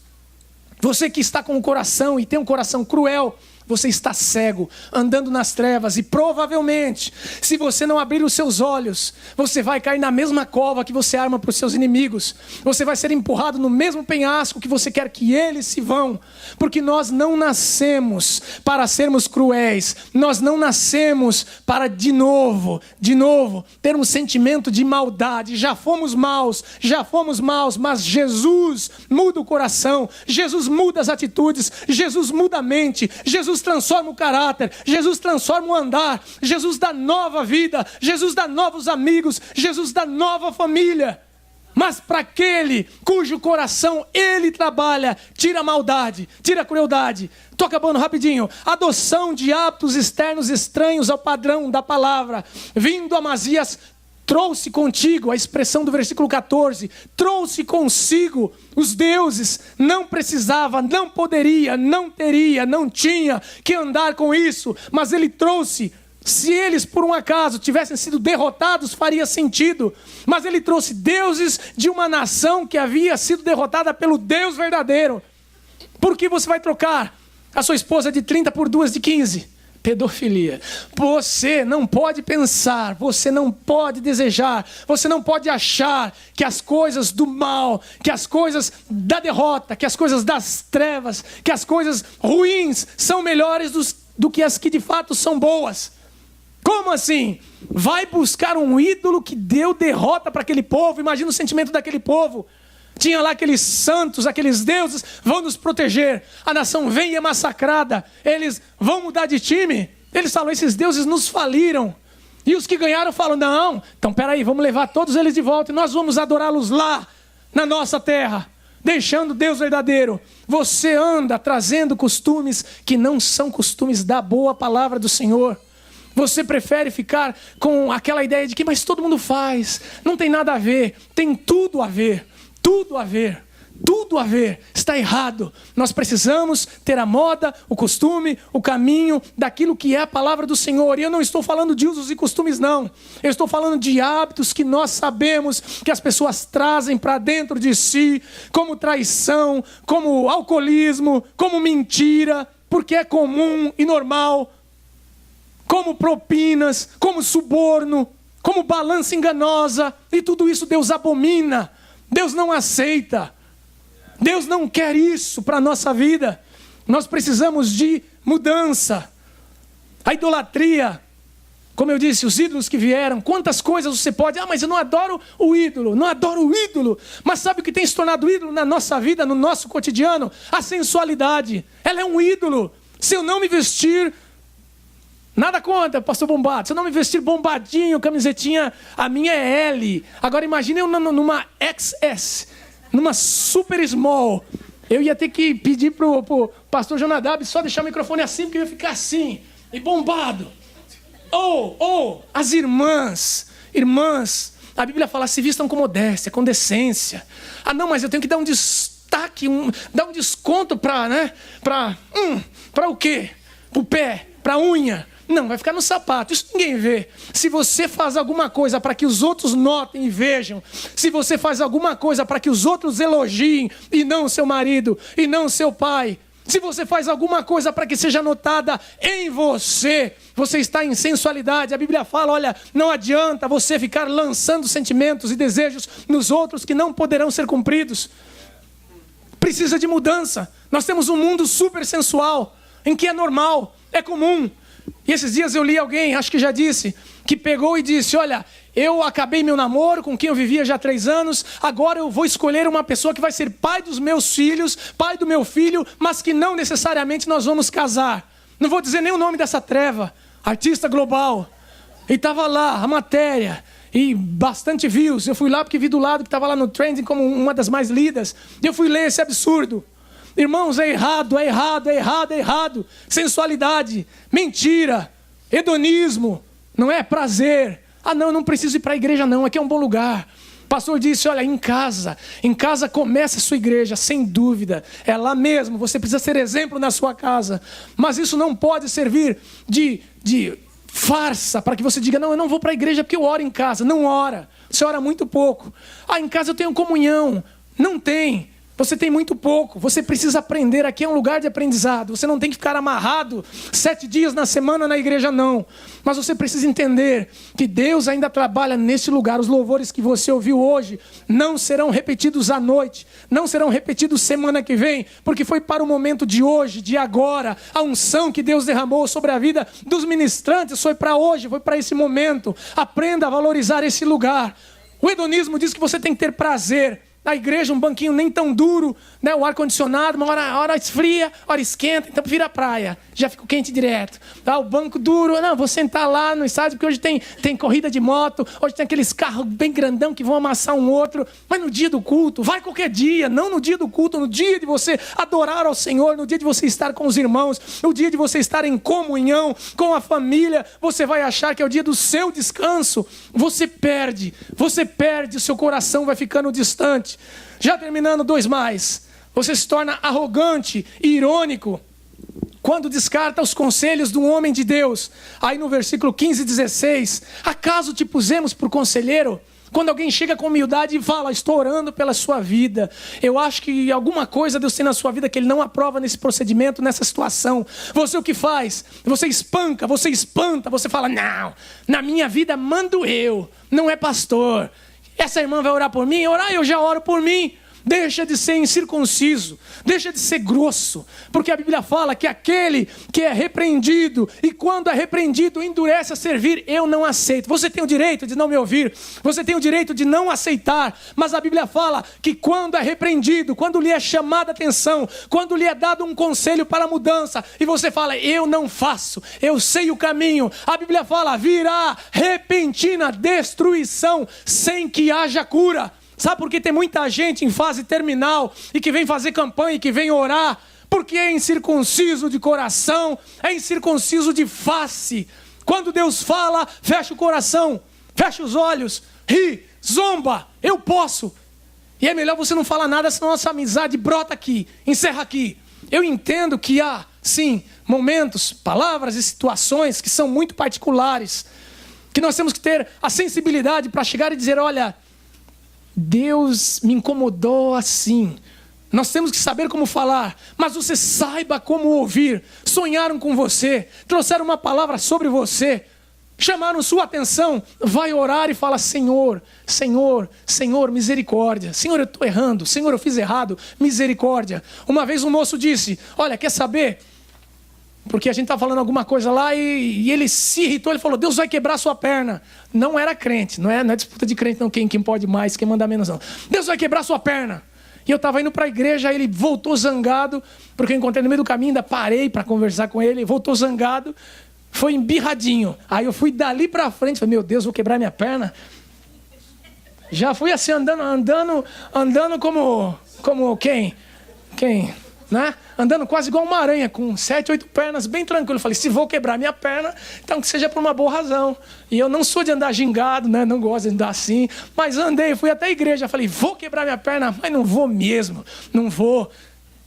[SPEAKER 1] Você que está com o coração e tem um coração cruel, você está cego, andando nas trevas e provavelmente, se você não abrir os seus olhos, você vai cair na mesma cova que você arma para os seus inimigos. Você vai ser empurrado no mesmo penhasco que você quer que eles se vão. Porque nós não nascemos para sermos cruéis. Nós não nascemos para de novo, ter um sentimento de maldade. Já fomos maus, mas Jesus muda o coração. Jesus muda as atitudes. Jesus muda a mente. Jesus transforma o caráter, Jesus transforma o andar, Jesus dá nova vida, Jesus dá novos amigos, Jesus dá nova família. Mas para aquele cujo coração Ele trabalha, tira a maldade, tira a crueldade. Estou acabando rapidinho. Adoção de hábitos externos estranhos ao padrão da palavra. Vindo Amazias, trouxe contigo, a expressão do versículo 14, trouxe consigo os deuses, não precisava, não poderia, não teria, não tinha que andar com isso, mas ele trouxe. Se eles por um acaso tivessem sido derrotados, faria sentido, mas ele trouxe deuses de uma nação que havia sido derrotada pelo Deus verdadeiro. Por que você vai trocar a sua esposa de 30 por 2 de 15? Pedofilia. Você não pode pensar, você não pode desejar, você não pode achar que as coisas do mal, que as coisas da derrota, que as coisas das trevas, que as coisas ruins são melhores do que as que de fato são boas. Como assim? Vai buscar um ídolo que deu derrota para aquele povo. Imagina o sentimento daquele povo. Tinha lá aqueles santos, aqueles deuses, vão nos proteger. A nação vem e é massacrada. Eles vão mudar de time. Eles falam, esses deuses nos faliram. E os que ganharam falam, não, então peraí, vamos levar todos eles de volta e nós vamos adorá-los lá, na nossa terra. deixando Deus verdadeiro, você anda trazendo costumes que não são costumes da boa palavra do Senhor. Você prefere ficar com aquela ideia de que, mas todo mundo faz, não tem nada a ver. Tem tudo a ver, tudo a ver, tudo a ver. Está errado. Nós precisamos ter a moda, o costume, o caminho daquilo que é a palavra do Senhor. E eu não estou falando de usos e costumes, não. Eu estou falando de hábitos que nós sabemos que as pessoas trazem para dentro de si, como traição, como alcoolismo, como mentira, porque é comum e normal, como propinas, como suborno, como balança enganosa, e tudo isso Deus abomina, Deus não aceita, Deus não quer isso para a nossa vida. Nós precisamos de mudança. A idolatria, como eu disse, os ídolos que vieram, quantas coisas você pode, mas eu não adoro o ídolo, não adoro o ídolo, mas sabe o que tem se tornado ídolo na nossa vida, no nosso cotidiano? A sensualidade, ela é um ídolo. Se eu não me vestir, nada contra, pastor bombado. Se eu não me vestir bombadinho, camisetinha, a minha é L. Agora imagine eu numa XS, numa super small. Eu ia ter que pedir pro pastor Jonadab só deixar o microfone assim, porque eu ia ficar assim, e bombado. As irmãs, a Bíblia fala, se vistam com modéstia, com decência. Não, mas eu tenho que dar um destaque, dar um desconto para o quê? Pro pé, pra unha. Não, vai ficar no sapato, isso ninguém vê. Se você faz alguma coisa para que os outros notem e vejam, se você faz alguma coisa para que os outros elogiem, e não seu marido, e não seu pai, se você faz alguma coisa para que seja notada em você, você está em sensualidade. A Bíblia fala, olha, não adianta você ficar lançando sentimentos e desejos nos outros que não poderão ser cumpridos. Precisa de mudança. Nós temos um mundo super sensual, em que é normal, é comum. E esses dias eu li alguém, acho que já disse, que pegou e disse, olha, eu acabei meu namoro com quem eu vivia já há 3 anos, agora eu vou escolher uma pessoa que vai ser pai dos meus filhos, pai do meu filho, mas que não necessariamente nós vamos casar. Não vou dizer nem o nome dessa treva, artista global. E estava lá a matéria, e bastante views. Eu fui lá porque vi do lado que estava lá no trending como uma das mais lidas. E eu fui ler esse absurdo. Irmãos, é errado, é errado, é errado, é errado. Sensualidade, mentira, hedonismo, não é prazer. Não preciso ir para a igreja não, aqui é um bom lugar. O pastor disse, olha, em casa começa a sua igreja, sem dúvida. É lá mesmo, você precisa ser exemplo na sua casa. Mas isso não pode servir de farsa para que você diga, não, eu não vou para a igreja porque eu oro em casa. Não ora, você ora muito pouco. Em casa eu tenho comunhão. Não tem. Você tem muito pouco, você precisa aprender, aqui é um lugar de aprendizado, você não tem que ficar amarrado 7 dias na semana na igreja não, mas você precisa entender que Deus ainda trabalha nesse lugar. Os louvores que você ouviu hoje não serão repetidos à noite, não serão repetidos semana que vem, porque foi para o momento de hoje, de agora. A unção que Deus derramou sobre a vida dos ministrantes foi para hoje, foi para esse momento. Aprenda a valorizar esse lugar. O hedonismo diz que você tem que ter prazer. Na igreja, um banquinho nem tão duro, né? O ar-condicionado, uma hora esfria, hora esquenta, então vira praia, já fica quente direto. O banco duro, não, vou sentar lá no estádio, porque hoje tem corrida de moto, hoje tem aqueles carros bem grandão que vão amassar um outro, mas no dia do culto, vai qualquer dia, não no dia do culto, no dia de você adorar ao Senhor, no dia de você estar com os irmãos, no dia de você estar em comunhão com a família, você vai achar que é o dia do seu descanso. Você perde, o seu coração vai ficando distante. Já terminando, 2 mais. Você se torna arrogante e irônico quando descarta os conselhos de um homem de Deus. Aí no versículo 15 e 16, acaso te pusemos por conselheiro? Quando alguém chega com humildade e fala, estou orando pela sua vida, eu acho que alguma coisa Deus tem na sua vida que Ele não aprova nesse procedimento, nessa situação. Você o que faz? Você espanca, você espanta, você fala, não, na minha vida mando eu, não é pastor. Essa irmã vai orar por mim? Orar, eu já oro por mim. Deixa de ser incircunciso, deixa de ser grosso, porque a Bíblia fala que aquele que é repreendido, e quando é repreendido endurece a servir, eu não aceito. Você tem o direito de não me ouvir, você tem o direito de não aceitar, mas a Bíblia fala que quando é repreendido, quando lhe é chamada a atenção, quando lhe é dado um conselho para a mudança, e você fala, eu não faço, eu sei o caminho, a Bíblia fala, virá repentina destruição sem que haja cura. Sabe por que tem muita gente em fase terminal e que vem fazer campanha e que vem orar? Porque é incircunciso de coração, é incircunciso de face. Quando Deus fala, fecha o coração, fecha os olhos, ri, zomba, eu posso. E é melhor você não falar nada, senão nossa amizade brota aqui, encerra aqui. Eu entendo que há, sim, momentos, palavras e situações que são muito particulares, que nós temos que ter a sensibilidade para chegar e dizer, olha, Deus me incomodou assim. Nós temos que saber como falar, mas você saiba como ouvir. Sonharam com você, trouxeram uma palavra sobre você, chamaram sua atenção, vai orar e fala, Senhor, Senhor, Senhor, misericórdia. Senhor, eu estou errando. Senhor, eu fiz errado, misericórdia. Uma vez um moço disse, olha, quer saber? Porque a gente está falando alguma coisa lá e ele se irritou, ele falou, Deus vai quebrar sua perna. Não era crente, não é disputa de crente, não, quem pode mais, quem manda menos, não. Deus vai quebrar sua perna. E eu estava indo para a igreja, aí ele voltou zangado, porque eu encontrei no meio do caminho, ainda parei para conversar com ele, voltou zangado, foi embirradinho. Aí eu fui dali para frente, falei, meu Deus, vou quebrar minha perna. Já fui assim, andando como quem? Né? Andando quase igual uma aranha, com 7, 8 pernas, bem tranquilo. Eu falei, se vou quebrar minha perna, então que seja por uma boa razão. E eu não sou de andar gingado, né? Não gosto de andar assim. Mas andei, fui até a igreja, falei, vou quebrar minha perna, mas não vou mesmo, não vou.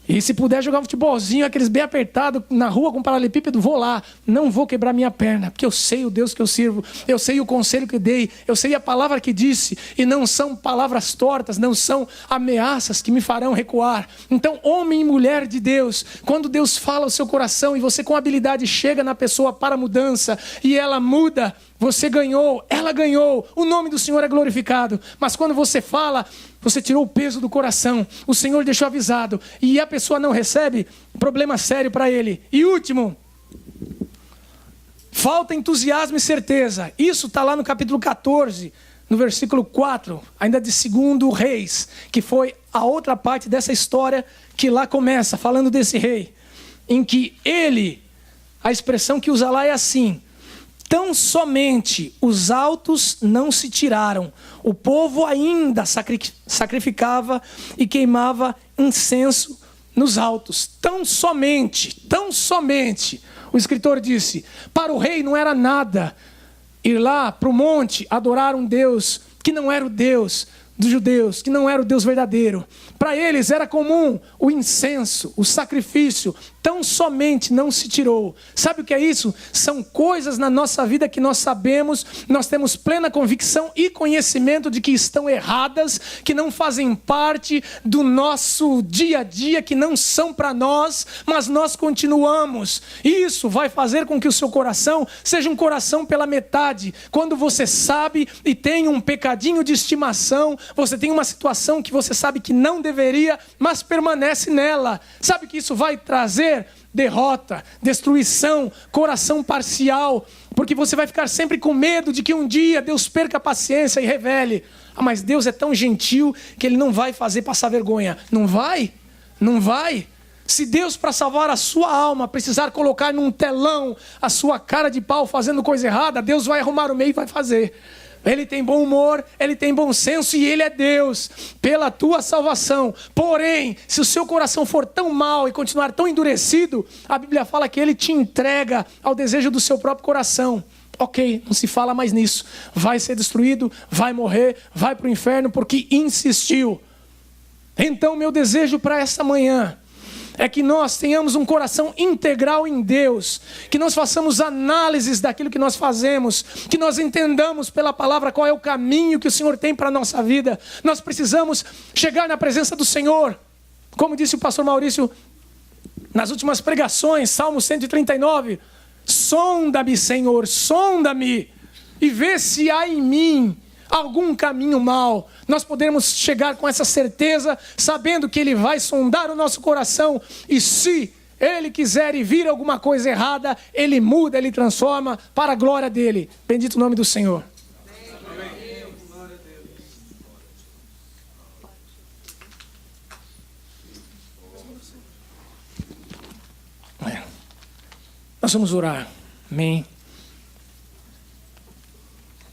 [SPEAKER 1] E se puder jogar um futebolzinho, aqueles bem apertados, na rua com paralelepípedo, vou lá. Não vou quebrar minha perna, porque eu sei o Deus que eu sirvo, eu sei o conselho que dei, eu sei a palavra que disse, e não são palavras tortas, não são ameaças que me farão recuar. Então, homem e mulher de Deus, quando Deus fala ao seu coração e você com habilidade chega na pessoa para mudança, e ela muda, você ganhou, ela ganhou, o nome do Senhor é glorificado. Mas quando você fala, você tirou o peso do coração, o Senhor deixou avisado, e a pessoa não recebe, problema sério para ele. E último, falta entusiasmo e certeza. Isso está lá no capítulo 14, no versículo 4, ainda de 2 Reis, que foi a outra parte dessa história que lá começa, falando desse rei, em que ele, a expressão que usa lá é assim, tão somente os altos não se tiraram, o povo ainda sacrificava e queimava incenso nos altos. Tão somente, o escritor disse, para o rei não era nada ir lá para o monte adorar um Deus que não era o Deus dos judeus, que não era o Deus verdadeiro. Para eles era comum o incenso, o sacrifício, tão somente não se tirou. Sabe o que é isso? São coisas na nossa vida que nós sabemos, nós temos plena convicção e conhecimento de que estão erradas, que não fazem parte do nosso dia a dia, que não são para nós, mas nós continuamos. Isso vai fazer com que o seu coração seja um coração pela metade. Quando você sabe e tem um pecadinho de estimação, você tem uma situação que você sabe que não deveria, mas permanece nela. Sabe que isso vai trazer derrota, destruição, coração parcial, porque você vai ficar sempre com medo de que um dia Deus perca a paciência e revele. Ah, mas Deus é tão gentil que Ele não vai fazer passar vergonha. Não vai? Não vai? Se Deus, para salvar a sua alma, precisar colocar num telão a sua cara de pau fazendo coisa errada, Deus vai arrumar o meio e vai fazer. Ele tem bom humor, Ele tem bom senso e Ele é Deus pela tua salvação. Porém, se o seu coração for tão mau e continuar tão endurecido, a Bíblia fala que Ele te entrega ao desejo do seu próprio coração. Ok, não se fala mais nisso. Vai ser destruído, vai morrer, vai para o inferno porque insistiu. Então, meu desejo para essa manhã é que nós tenhamos um coração integral em Deus, que nós façamos análises daquilo que nós fazemos, que nós entendamos pela palavra qual é o caminho que o Senhor tem para a nossa vida. Nós precisamos chegar na presença do Senhor, como disse o pastor Maurício nas últimas pregações, Salmo 139, sonda-me, Senhor, sonda-me, e vê se há em mim algum caminho mau. Nós podemos chegar com essa certeza, sabendo que Ele vai sondar o nosso coração, e se Ele quiser e vir alguma coisa errada, Ele muda, Ele transforma para a glória dEle. Bendito o nome do Senhor. Nós vamos orar. Amém.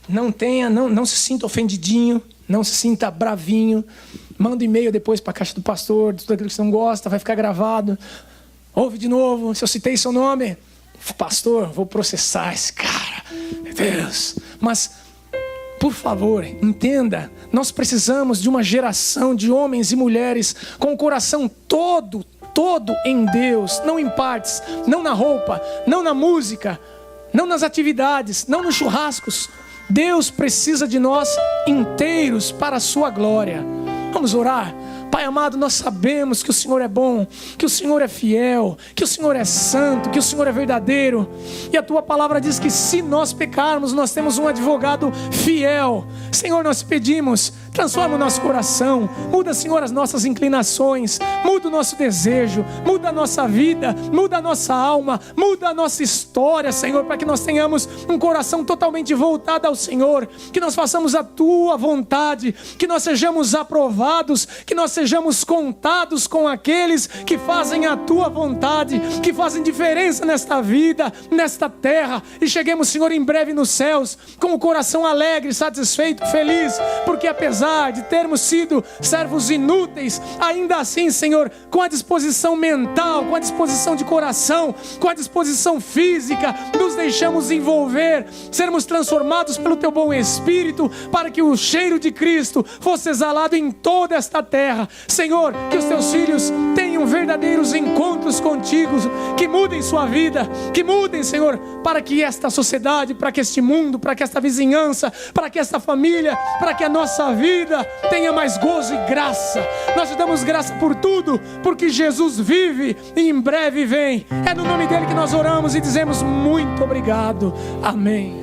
[SPEAKER 1] Não se sinta ofendidinho. Não se sinta bravinho. Manda um e-mail depois para a caixa do pastor, de tudo aquilo que você não gosta, vai ficar gravado. Ouve de novo, se eu citei seu nome, pastor, vou processar esse cara. Meu Deus. Mas, por favor, entenda, nós precisamos de uma geração de homens e mulheres com o coração todo em Deus, não em partes, não na roupa, não na música, não nas atividades, não nos churrascos. Deus precisa de nós inteiros para a sua glória. Vamos orar? Pai amado, nós sabemos que o Senhor é bom, que o Senhor é fiel, que o Senhor é santo, que o Senhor é verdadeiro. E a Tua palavra diz que se nós pecarmos, nós temos um advogado fiel. Senhor, nós pedimos, transforma o nosso coração, muda, Senhor, as nossas inclinações, muda o nosso desejo, muda a nossa vida, muda a nossa alma, muda a nossa história, Senhor, para que nós tenhamos um coração totalmente voltado ao Senhor, que nós façamos a Tua vontade, que nós sejamos aprovados, que nós sejamos contados com aqueles que fazem a Tua vontade, que fazem diferença nesta vida, nesta terra, e cheguemos, Senhor, em breve nos céus, com o coração alegre, satisfeito, feliz, porque apesar de termos sido servos inúteis, ainda assim, Senhor, com a disposição mental, com a disposição de coração, com a disposição física, nos deixamos envolver, sermos transformados pelo Teu bom Espírito, para que o cheiro de Cristo fosse exalado em toda esta terra. Senhor, que os Teus filhos tenham verdadeiros encontros contigo, que mudem sua vida, que mudem, Senhor, para que esta sociedade, para que este mundo, para que esta vizinhança, para que esta família, para que a nossa vida tenha mais gozo e graça. Nós te damos graça por tudo, porque Jesus vive e em breve vem. É no nome dele que nós oramos e dizemos muito obrigado. Amém.